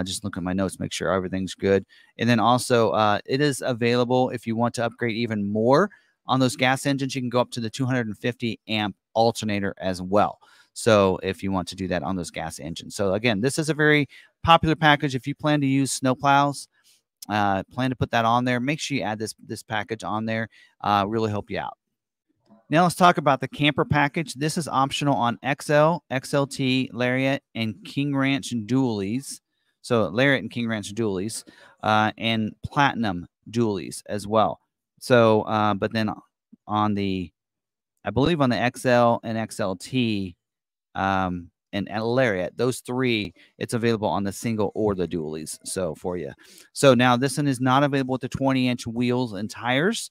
Just look at my notes, make sure everything's good. And then also it is available if you want to upgrade even more on those gas engines. You can go up to the 250 amp alternator as well. So if you want to do that on those gas engines. So again, this is a very popular package. If you plan to use snowplows, plan to put that on there, make sure you add this package on there. Really help you out. Now let's talk about the camper package. This is optional on XL, XLT, Lariat, and King Ranch dualies. So Lariat and King Ranch dualies, and Platinum dualies as well. So, but then on I believe on the XL and XLT, and Lariat, those three, it's available on the single or the dualies. So for you. So now this one is not available with the 20-inch wheels and tires,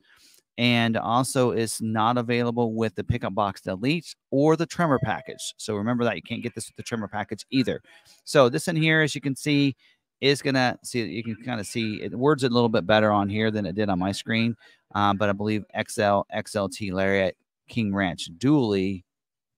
and also is not available with the pickup box delete or the Tremor package. So remember that you can't get this with the Tremor package either. So this in here, as you can see, is gonna see, you can kind of see it words it a little bit better on here than it did on my screen. But I believe XL, XLT, Lariat, King Ranch dually,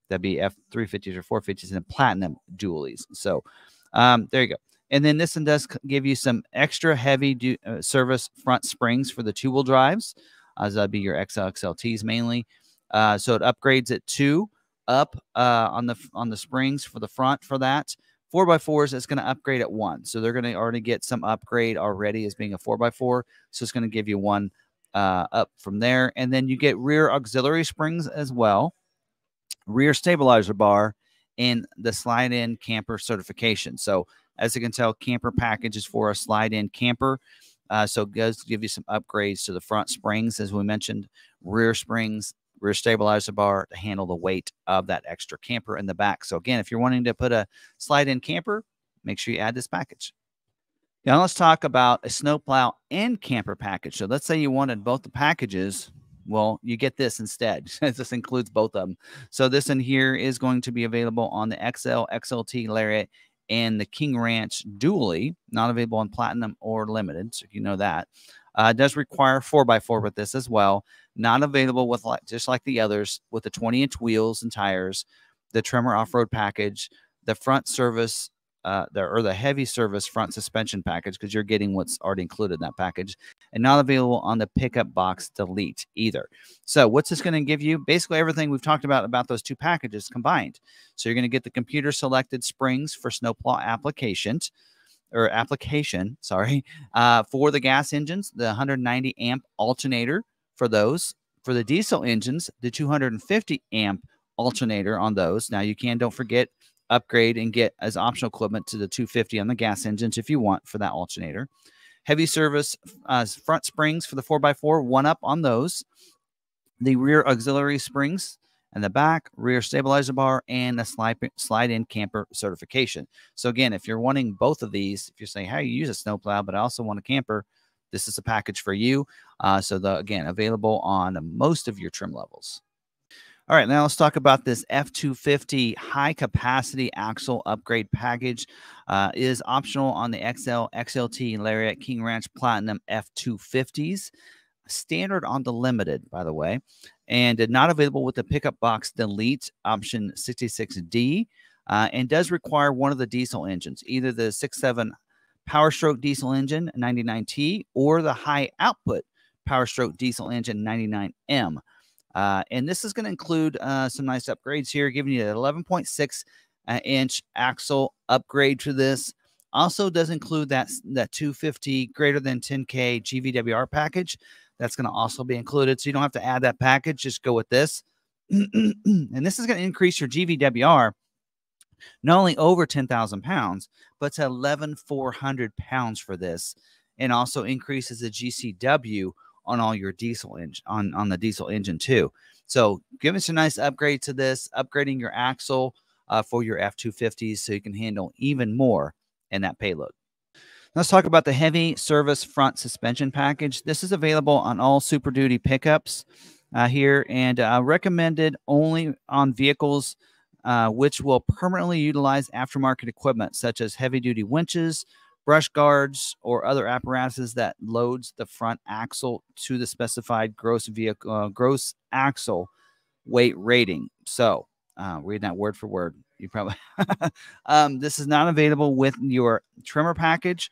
that'd be F350s or 450s, and Platinum dualies. So there you go. And then this one does give you some extra heavy service front springs for the 2-wheel drives. That'd be your XLXLTs mainly. So it upgrades it 2 up on the springs for the front for that. 4x4s, it's going to upgrade at 1. So they're going to already get some upgrade already as being a 4x4. So it's going to give you 1 up from there. And then you get rear auxiliary springs as well, rear stabilizer bar, and the slide-in camper certification. So as you can tell, camper package is for a slide-in camper. So it does give you some upgrades to the front springs, as we mentioned, rear springs, rear stabilizer bar to handle the weight of that extra camper in the back. So again, if you're wanting to put a slide-in camper, make sure you add this package. Now let's talk about a snowplow and camper package. So let's say you wanted both the packages. Well, you get this instead. This includes both of them. So this in here is going to be available on the XL, XLT, Lariat, and the King Ranch dually, not available on Platinum or Limited. So you know that. It does require 4x4 with this as well. Not available with just like the others with the 20-inch wheels and tires, the Tremor off-road package, the front service, the heavy service front suspension package, because you're getting what's already included in that package, and not available on the pickup box delete either. So what's this going to give you? Basically everything we've talked about those 2 packages combined. So you're going to get the computer selected springs for snowplow application, sorry, for the gas engines, the 190 amp alternator for those. For the diesel engines, the 250 amp alternator on those. Now don't forget, upgrade and get as optional equipment to the 250 on the gas engines if you want for that alternator. Heavy service front springs for the 4x4, 1 up on those. The rear auxiliary springs and the back, rear stabilizer bar, and the slide-in camper certification. So again, if you're wanting both of these, if you're saying, hey, you use a snowplow, but I also want a camper, this is a package for you. Again, available on most of your trim levels. All right, now let's talk about this F250 high-capacity axle upgrade package. Is optional on the XL, XLT, Lariat, King Ranch Platinum F250s. Standard on the Limited, by the way, and not available with the pickup box delete option 66D, and does require one of the diesel engines, either the 6.7 Power Stroke diesel engine 99T or the high output Power Stroke diesel engine 99M. And this is going to include some nice upgrades here, giving you an 11.6 inch axle upgrade to this. Also does include that 250 greater than 10K GVWR package. That's going to also be included. So you don't have to add that package. Just go with this. And this is going to increase your GVWR not only over 10,000 pounds, but to 11,400 pounds for this. And also increases the GCW on all your diesel engine, on the diesel engine too. So give us a nice upgrade to this, upgrading your axle for your F250s so you can handle even more in that payload. Let's talk about the heavy service front suspension package. This is available on all Super Duty pickups here, and recommended only on vehicles which will permanently utilize aftermarket equipment such as heavy-duty winches, brush guards, or other apparatuses that loads the front axle to the specified gross axle weight rating. So reading that word for word, you probably this is not available with your Tremor package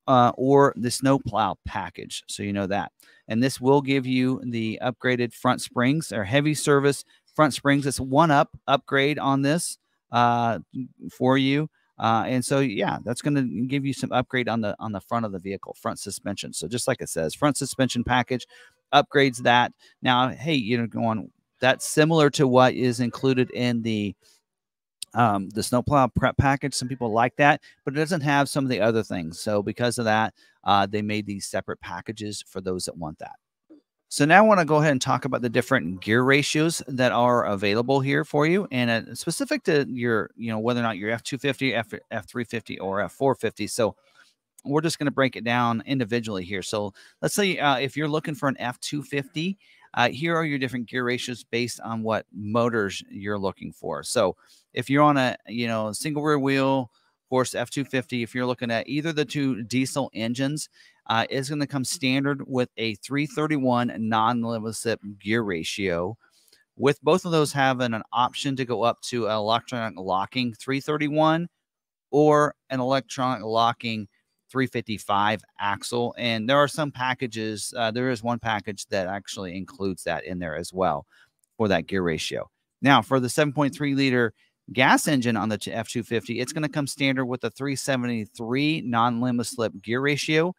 or the snowplow package, so you know that. And this will give you the upgraded front springs or heavy service front springs. It's 1-up upgrade on this for you. And so, yeah, that's going to give you some upgrade on the front of the vehicle, front suspension. So just like it says, front suspension package upgrades that. Now, hey, going, that's similar to what is included in the snowplow prep package. Some people like that, but it doesn't have some of the other things. So because of that, they made these separate packages for those that want that. So now I want to go ahead and talk about the different gear ratios that are available here for you, and specific to your, whether or not you're F250, F350, or F450. So we're just going to break it down individually here. So let's say if you're looking for an F250, here are your different gear ratios based on what motors you're looking for. So if you're on a single rear wheel horse F250, if you're looking at either the 2 diesel engines, is going to come standard with a 331 non-limit slip gear ratio, with both of those having an option to go up to electronic locking 331 or an electronic locking 355 axle. And there are some packages. There is one package that actually includes that in there as well for that gear ratio. Now, for the 7.3 liter gas engine on the F250, it's going to come standard with a 373 non-limit slip gear ratio,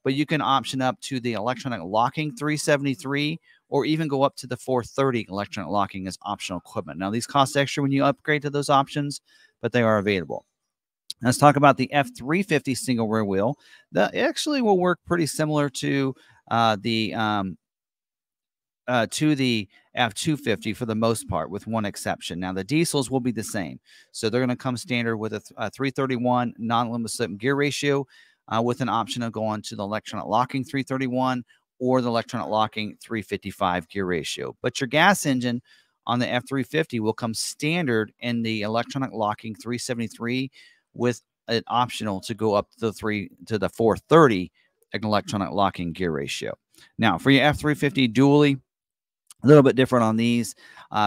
but you can option up to the electronic locking 373 or even go up to the 430 electronic locking as optional equipment. Now, these cost extra when you upgrade to those options, but they are available. Let's talk about the F350 single rear wheel. That actually will work pretty similar to the F250 for the most part, with one exception. Now, the diesels will be the same. So they're going to come standard with a 331 non-limit slip gear ratio with an option of going to the electronic locking 331 or the electronic locking 355 gear ratio. But your gas engine on the F350 will come standard in the electronic locking 373 with an optional to go up to the 430 electronic locking gear ratio. Now, for your F350 dually, a little bit different on these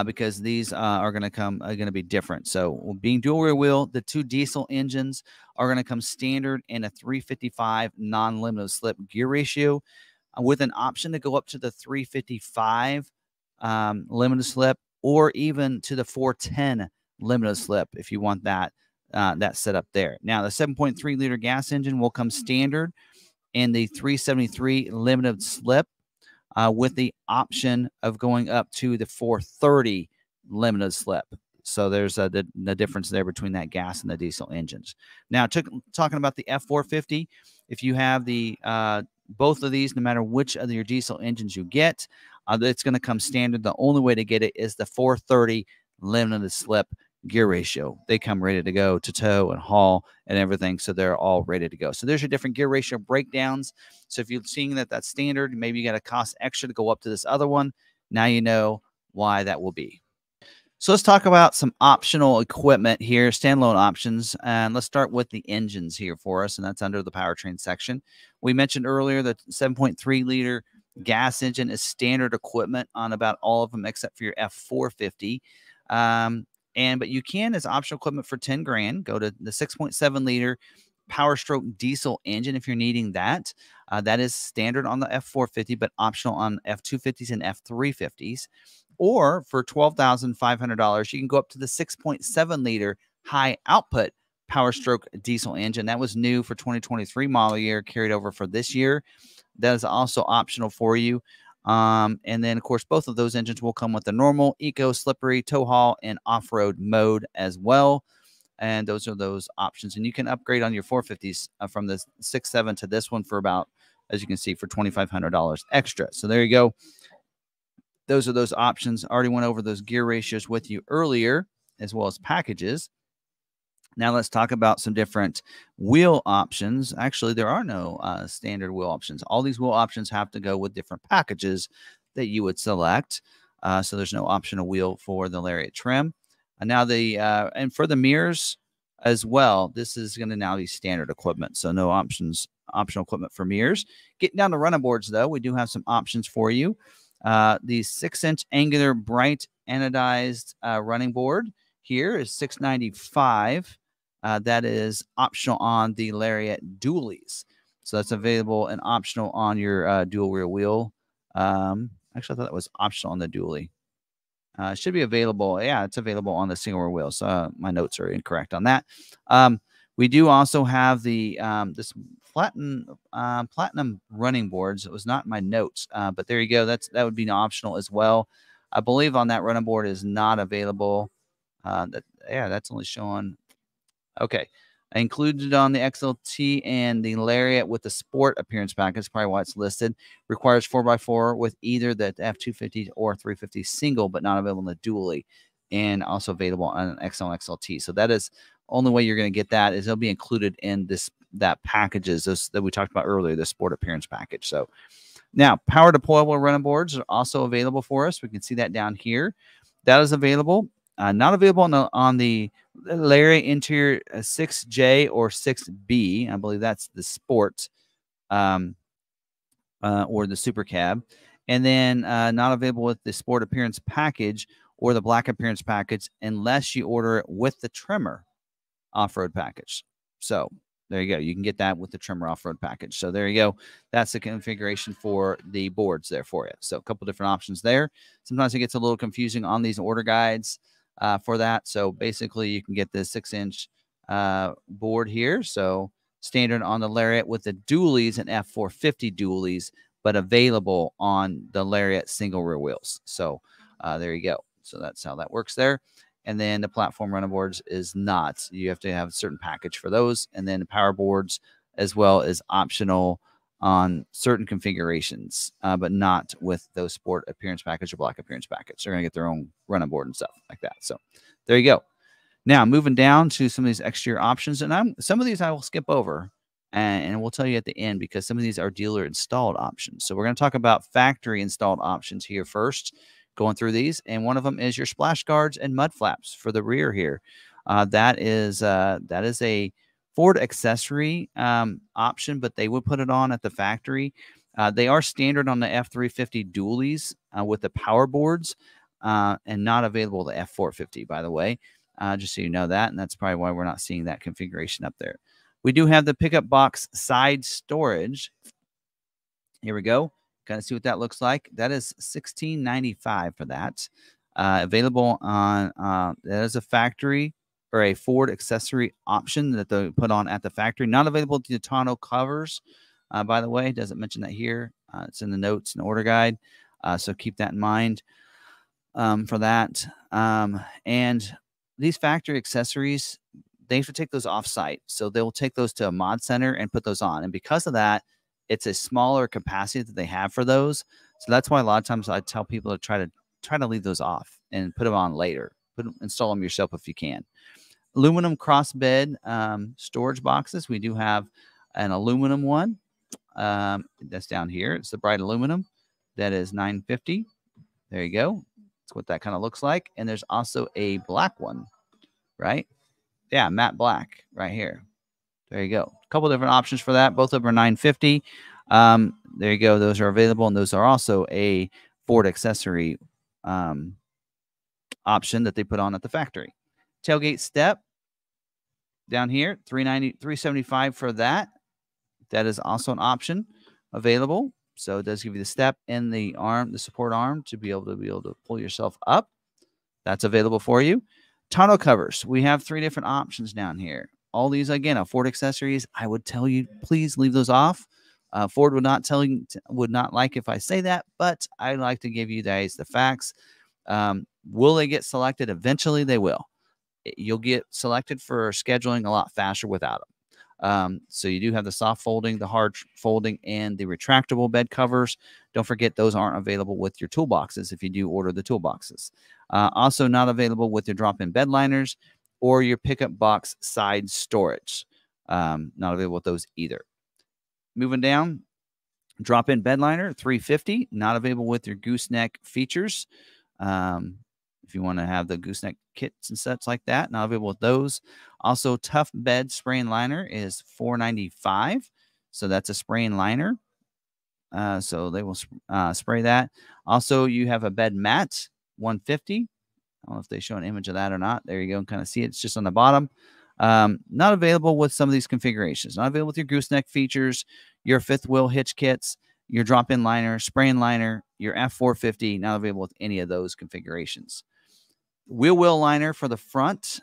because these are going to be different. So being dual rear wheel, the two diesel engines are going to come standard in a 355 non-limited slip gear ratio with an option to go up to the 355 limited slip or even to the 410 limited slip if you want that setup there. Now, the 7.3 liter gas engine will come standard in the 373 limited slip with the option of going up to the 430 limited slip. So there's the difference there between that gas and the diesel engines. Now, talking about the F450, if you have the both of these, no matter which of your diesel engines you get, it's going to come standard. The only way to get it is the 430 limited slip gear ratio. They come ready to go to tow and haul and everything, so they're all ready to go. So there's your different gear ratio breakdowns. So if you're seeing that that's standard, maybe you got to cost extra to go up to this other one. Now you know why that will be. So let's talk about some optional equipment here, standalone options, and let's start with the engines here for us, and that's under the powertrain section. We mentioned earlier that 7.3 liter gas engine is standard equipment on about all of them except for your F450. But you can, as optional equipment for 10 grand, go to the 6.7 liter Power Stroke diesel engine if you're needing that. That is standard on the F450, but optional on F250s and F350s. Or for $12,500, you can go up to the 6.7 liter high output Power Stroke diesel engine. That was new for 2023 model year, carried over for this year. That is also optional for you. And then, of course, both of those engines will come with the normal, eco, slippery, tow haul, and off-road mode as well. And those are those options. And you can upgrade on your 450s from the 6.7 to this one for about, as you can see, for $2,500 extra. So there you go. Those are those options. I already went over those gear ratios with you earlier, as well as packages. Now let's talk about some different wheel options. Actually, there are no standard wheel options. All these wheel options have to go with different packages that you would select. So there's no optional wheel for the Lariat trim. And now and for the mirrors as well, this is going to now be standard equipment. So no optional equipment for mirrors. Getting down to running boards, though, we do have some options for you. The 6-inch angular bright anodized running board here is $695. That is optional on the Lariat dualies. So that's available and optional on your dual rear wheel. Actually, I thought that was optional on the dually. It should be available. Yeah, it's available on the single rear wheel. So my notes are incorrect on that. We do also have the this platinum running boards. It was not in my notes, but there you go. That would be optional as well. I believe on that running board is not available. That's only showing. Okay. I included on the XLT and the Lariat with the Sport appearance package, probably why it's listed. Requires 4x4 with either the F250 or 350 single, but not available in the dually, and also available on an XL and XLT. So that is only way you're going to get that is it'll be included in that packages that we talked about earlier, the Sport appearance package. So now power deployable running boards are also available for us. We can see that down here. That is available. Not available on the Lariat Interior 6J or 6B. I believe that's the Sport or the Super Cab. And then not available with the Sport Appearance Package or the Black Appearance Package unless you order it with the Tremor. off-road package. So there you go. You can get that with the Tremor off-road package. So there you go. That's the configuration for the boards there for you. So a couple different options there. Sometimes it gets a little confusing on these order guides for that. So basically, you can get the 6-inch board here. So standard on the Lariat with the dualies and F450 dualies, but available on the Lariat single rear wheels. So there you go. So that's how that works there. And then the platform running boards is not. You have to have a certain package for those. And then the power boards as well is optional on certain configurations, but not with those sport appearance package or black appearance package. They're going to get their own running board and stuff like that. So there you go. Now, moving down to some of these exterior options, and some of these I will skip over, and we'll tell you at the end because some of these are dealer installed options. So we're going to talk about factory installed options here first, going through these, and one of them is your splash guards and mud flaps for the rear here. That is a Ford accessory option, but they would put it on at the factory. They are standard on the F350 dualies with the power boards, and not available the F450, by the way. Just so you know that, and that's probably why we're not seeing that configuration up there. We do have the pickup box side storage. Here we go. Kind of see what that looks like. That is $16.95 for that. Available on that is a factory or a Ford accessory option that they put on at the factory. Not available to the tonneau covers, by the way. Doesn't mention that here. It's in the notes and order guide, so keep that in mind for that. And these factory accessories, they have to take those off-site. So they'll take those to a mod center and put those on. And because of that, it's a smaller capacity that they have for those. So that's why a lot of times I tell people to try to leave those off and put them on later. Install them yourself if you can. Aluminum crossbed storage boxes. We do have an aluminum one. That's down here. It's the bright aluminum. That is $9.50. There you go. That's what that kind of looks like. And there's also a black one, right? Yeah, matte black right here. There you go. A couple different options for that. Both of them are $9.50. There you go. Those are available, and those are also a Ford accessory option that they put on at the factory. Tailgate step down here, $375 for that. That is also an option available. So it does give you the step and the arm, the support arm to be able to pull yourself up. That's available for you. Tonneau covers. We have 3 different options down here. All these, again, are Ford accessories. I would tell you, please leave those off. Ford would not like if I say that, but I like to give you guys the facts. Will they get selected? Eventually they will. You'll get selected for scheduling a lot faster without them. So you do have the soft folding, the hard folding, and the retractable bed covers. Don't forget those aren't available with your toolboxes if you do order the toolboxes. Also not available with your drop-in bed liners or your pickup box side storage. Not available with those either. Moving down, drop-in bed liner, $350. Not available with your gooseneck features. If you want to have the gooseneck kits and such like that, not available with those. Also, Tough Bed Spray and Liner is $4.95. So that's a spray and liner. So they will spray that. Also, you have a bed mat, $150. I don't know if they show an image of that or not. There you go. Kind of see it. It's just on the bottom. Not available with some of these configurations. Not available with your gooseneck features, your fifth wheel hitch kits, your drop-in liner, spray and liner, your F450. Not available with any of those configurations. Wheel liner for the front.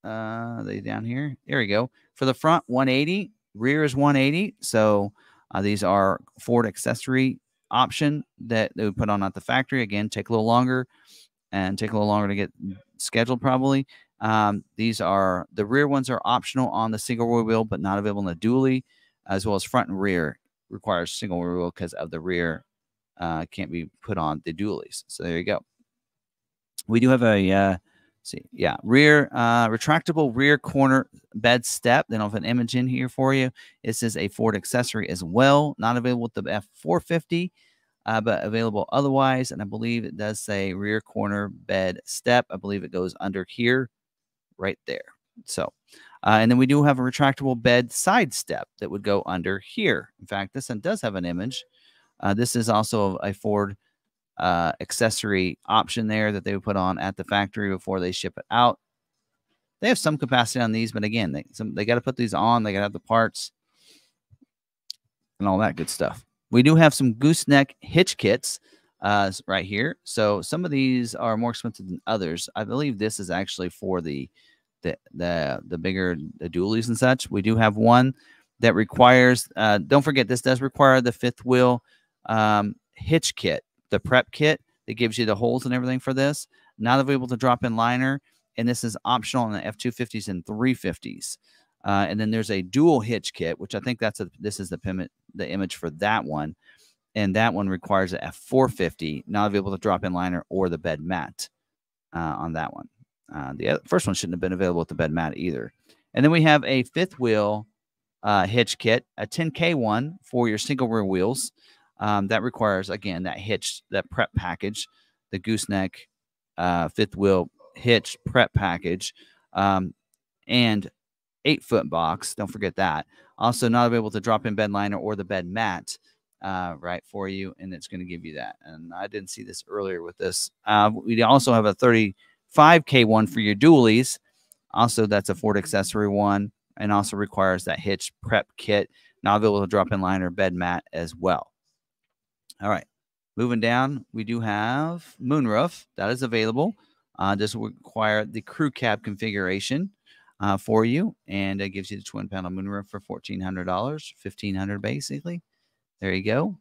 They down here. There we go. For the front, 180. Rear is 180. So these are Ford accessory option that they would put on at the factory. Again, take a little longer to get scheduled probably. These are the rear ones are optional on the single rear wheel, but not available in the dually, as well as front and rear requires single rear wheel because of the rear can't be put on the dualies. So there you go. We do have a rear retractable rear corner bed step. They don't have an image in here for you. This is a Ford accessory as well. Not available with the F450, but available otherwise. And I believe it does say rear corner bed step. I believe it goes under here, right there. So, and then we do have a retractable bed side step that would go under here. In fact, this one does have an image. This is also a Ford accessory option there that they would put on at the factory before they ship it out. They have some capacity on these, but again, they got to put these on. They got to have the parts and all that good stuff. We do have some gooseneck hitch kits right here. So some of these are more expensive than others. I believe this is actually for the bigger the dualies and such. We do have one that requires. Don't forget, this does require the fifth wheel hitch kit, the prep kit that gives you the holes and everything for this. Not available to drop in liner, and this is optional in the F250s and 350s. And then there's a dual hitch kit, which I think this is the image for that one. And that one requires a F450, not available to drop in liner or the bed mat on that one. The first one shouldn't have been available with the bed mat either. And then we have a fifth wheel hitch kit, a 10K one for your single rear wheels. That requires, again, that hitch, that prep package, the gooseneck fifth wheel hitch prep package, and 8-foot box. Don't forget that. Also not available to drop in bed liner or the bed mat right for you, and it's going to give you that. And I didn't see this earlier with this. We also have a 35K one for your dualies. Also, that's a Ford accessory one, and also requires that hitch prep kit, not available to drop in liner or bed mat as well. All right, moving down, we do have moonroof. That is available. This will require the crew cab configuration for you, and it gives you the twin panel moonroof for $1,400, $1,500 basically. There you go.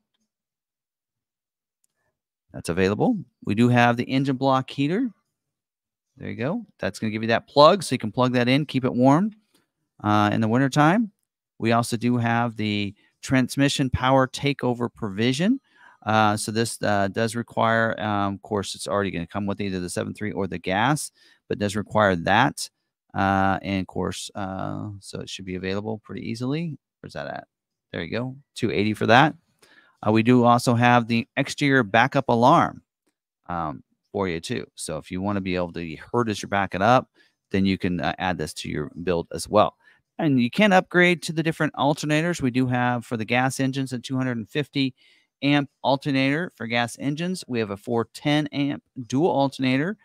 That's available. We do have the engine block heater. There you go. That's going to give you that plug, so you can plug that in, keep it warm in the wintertime. We also do have the transmission power takeover provision. So this does require, of course, it's already going to come with either the 7.3 or the gas, but does require that. And of course, so it should be available pretty easily. Where's that at? There you go. $280 for that. We do also have the exterior backup alarm for you too. So if you want to be able to be heard as you're backing up, then you can add this to your build as well. And you can upgrade to the different alternators. We do have for the gas engines a 250 amp alternator for gas engines. We have a 410 amp dual alternator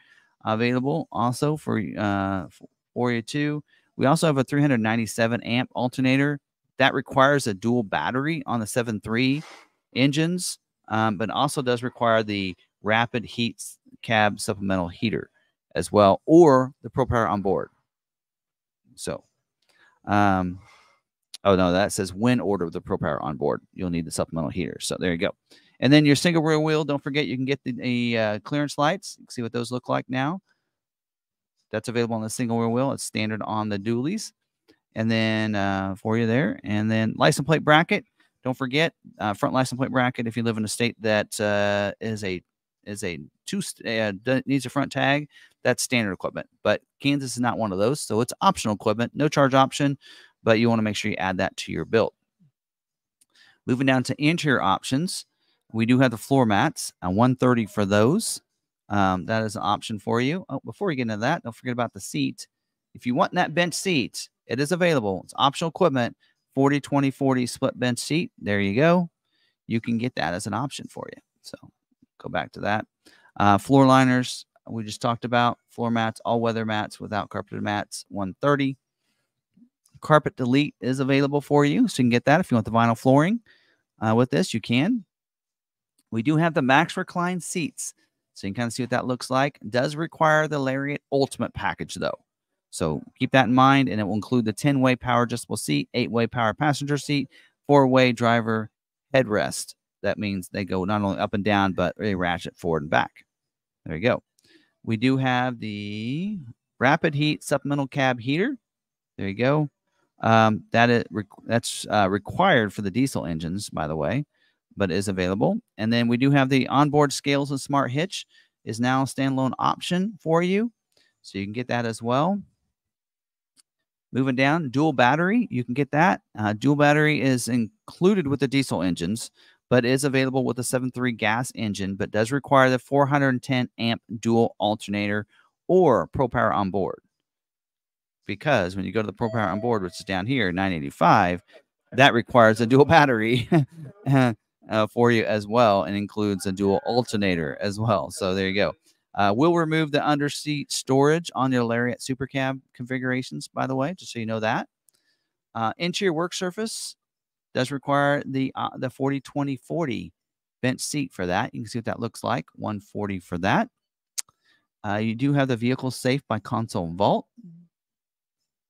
available also for you too. We also have a 397 amp alternator that requires a dual battery on the 7.3 engines, but also does require the rapid heat cab supplemental heater as well, or the Pro Power on board. So, oh no, that says when order with the Pro Power on board, you'll need the supplemental heater. So there you go. And then your single rear wheel, don't forget you can get the clearance lights. You can see what those look like now. That's available on the single rear wheel. It's standard on the dualies. And then for you there. And then license plate bracket. Don't forget front license plate bracket. If you live in a state that needs a front tag, that's standard equipment. But Kansas is not one of those, so it's optional equipment, no charge option. But you want to make sure you add that to your build. Moving down to interior options, we do have the floor mats, $130 for those. That is an option for you. Oh, before we get into that, don't forget about the seat. If you want that bench seat, it is available. It's optional equipment, 40-20-40 split bench seat. There you go. You can get that as an option for you. So go back to that. Floor liners, we just talked about. Floor mats, all weather mats without carpeted mats, $130. Carpet delete is available for you, so you can get that if you want the vinyl flooring. With this, you can. We do have the max recline seats, so you can kind of see what that looks like. It does require the Lariat Ultimate package, though. So keep that in mind, and it will include the 10-way power adjustable seat, 8-way power passenger seat, 4-way driver headrest. That means they go not only up and down, but they ratchet forward and back. There you go. We do have the rapid heat supplemental cab heater. There you go. That's required for the diesel engines, by the way, but is available. And then we do have the onboard scales and smart hitch is now a standalone option for you, so you can get that as well. Moving down, dual battery, you can get that. Dual battery is included with the diesel engines, but is available with the 7.3 gas engine, but does require the 410 amp dual alternator or Pro Power on board. Because when you go to the Pro Power on board, which is down here, $985, that requires a dual battery for you as well, and includes a dual alternator as well. So there you go. We'll remove the underseat storage on your Lariat Super Cab configurations, by the way, just so you know that. Interior work surface does require the 40-20-40 bench seat for that. You can see what that looks like, 140 for that. You do have the vehicle safe by console vault.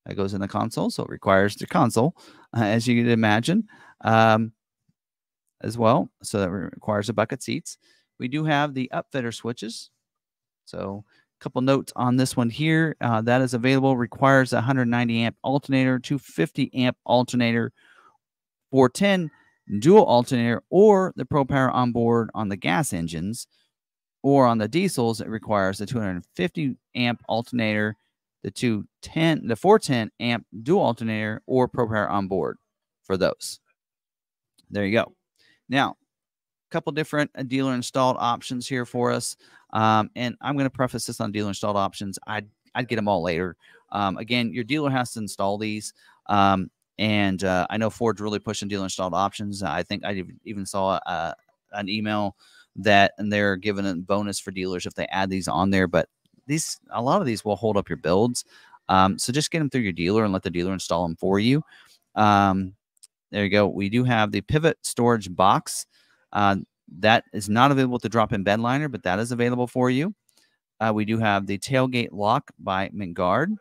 That goes in the console, so it requires the console, as you can imagine, as well. So that requires the bucket seats. We do have the upfitter switches. So a couple notes on this one here. That is available, requires a 190 amp alternator, 250 amp alternator, 410 dual alternator, or the Pro Power onboard on the gas engines, or on the diesels, it requires a 250 amp alternator, the 410 amp dual alternator, or Pro Power onboard for those. There you go. Now, a couple different dealer installed options here for us. And I'm going to preface this on dealer installed options. I'd get them all later. Again, your dealer has to install these. And I know Ford's really pushing dealer installed options. I think I even saw an email that, and they're giving a bonus for dealers if they add these on there. But a lot of these will hold up your builds. So just get them through your dealer and let the dealer install them for you. There you go. We do have the pivot storage box. That is not available with the drop-in bed liner, but that is available for you. We do have the tailgate lock by McArthur.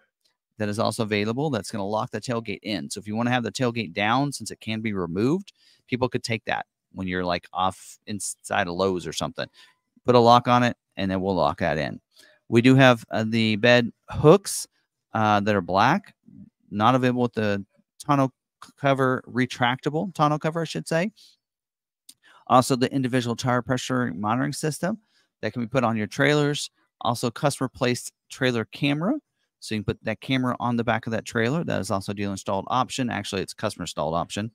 That is also available. That's going to lock the tailgate in. So if you want to have the tailgate down, since it can be removed, people could take that when you're like off inside a Lowe's or something. Put a lock on it, and then we'll lock that in. We do have the bed hooks that are black, not available with the tonneau cover, retractable tonneau cover, I should say. Also, the individual tire pressure monitoring system that can be put on your trailers. Also, customer placed trailer camera. So you can put that camera on the back of that trailer. That is also a dealer installed option. Actually, it's a customer installed option.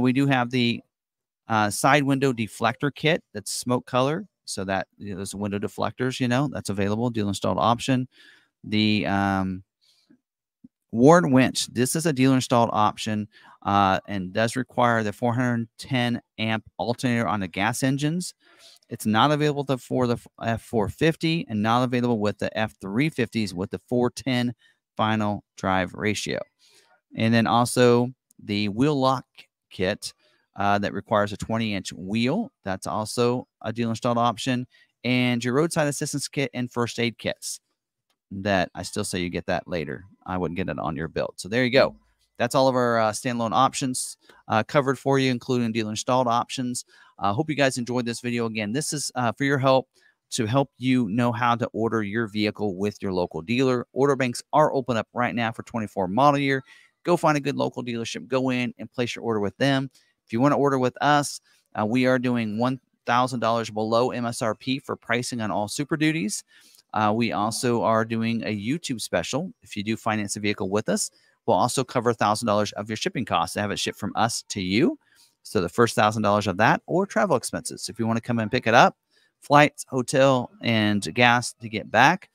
We do have the side window deflector kit that's smoke color. So that those window deflectors, that's available. Dealer installed option. The Ward winch. This is a dealer installed option and does require the 410 amp alternator on the gas engines. It's not available for the F450 and not available with the F350s with the 410 final drive ratio. And then also the wheel lock kit that requires a 20-inch wheel. That's also a dealer installed option. And your roadside assistance kit and first aid kits. That I still say you get that later. I wouldn't get it on your build. So there you go. That's all of our standalone options covered for you, including dealer installed options. I hope you guys enjoyed this video. Again, this is for your help to help you know how to order your vehicle with your local dealer. Order banks are open up right now for 24 model year. Go find a good local dealership. Go in and place your order with them. If you want to order with us, we are doing $1,000 below MSRP for pricing on all Super Duties. We also are doing a YouTube special. If you do finance a vehicle with us, we'll also cover $1,000 of your shipping costs to have it shipped from us to you. So the first $1,000 of that, or travel expenses. If you want to come and pick it up, flights, hotel, and gas to get back,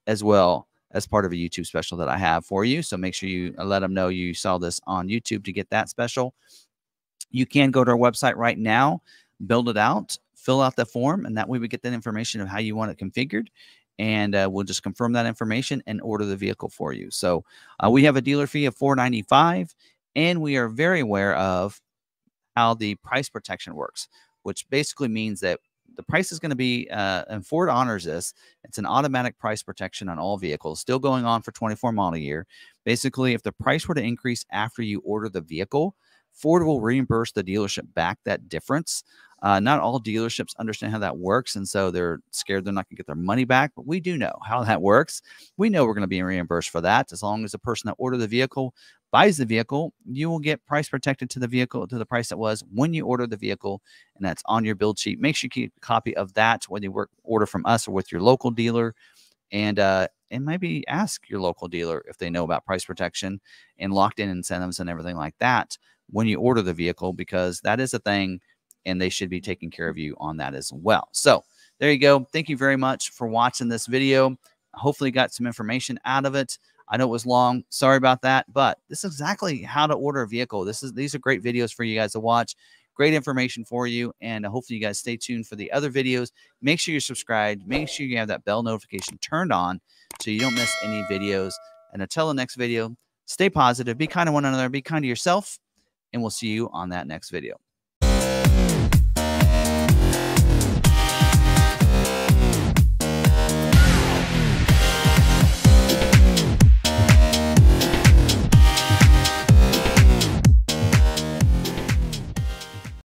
as well as part of a YouTube special that I have for you. So make sure you let them know you saw this on YouTube to get that special. You can go to our website right now, build it out, fill out the form, and that way we get that information of how you want it configured. And we'll just confirm that information and order the vehicle for you. So we have a dealer fee of $495, and we are very aware of how the price protection works, which basically means that the price is going to be, and Ford honors this, it's an automatic price protection on all vehicles, still going on for 24 model year. Basically, if the price were to increase after you order the vehicle, Ford will reimburse the dealership back that difference. Not all dealerships understand how that works, and so they're scared they're not going to get their money back, but we do know how that works. We know we're going to be reimbursed for that. As long as the person that ordered the vehicle buys the vehicle, you will get price protected to the vehicle, to the price it was when you ordered the vehicle, and that's on your build sheet. Make sure you keep a copy of that, whether you order from us or with your local dealer, and maybe ask your local dealer if they know about price protection and locked in incentives and everything like that when you order the vehicle, because that is a thing, and they should be taking care of you on that as well. So there you go. Thank you very much for watching this video. Hopefully you got some information out of it. I know it was long. Sorry about that, but this is exactly how to order a vehicle. These are great videos for you guys to watch. Great information for you, and hopefully you guys stay tuned for the other videos. Make sure you're subscribed. Make sure you have that bell notification turned on so you don't miss any videos. And until the next video, stay positive, be kind to one another, be kind to yourself, and we'll see you on that next video.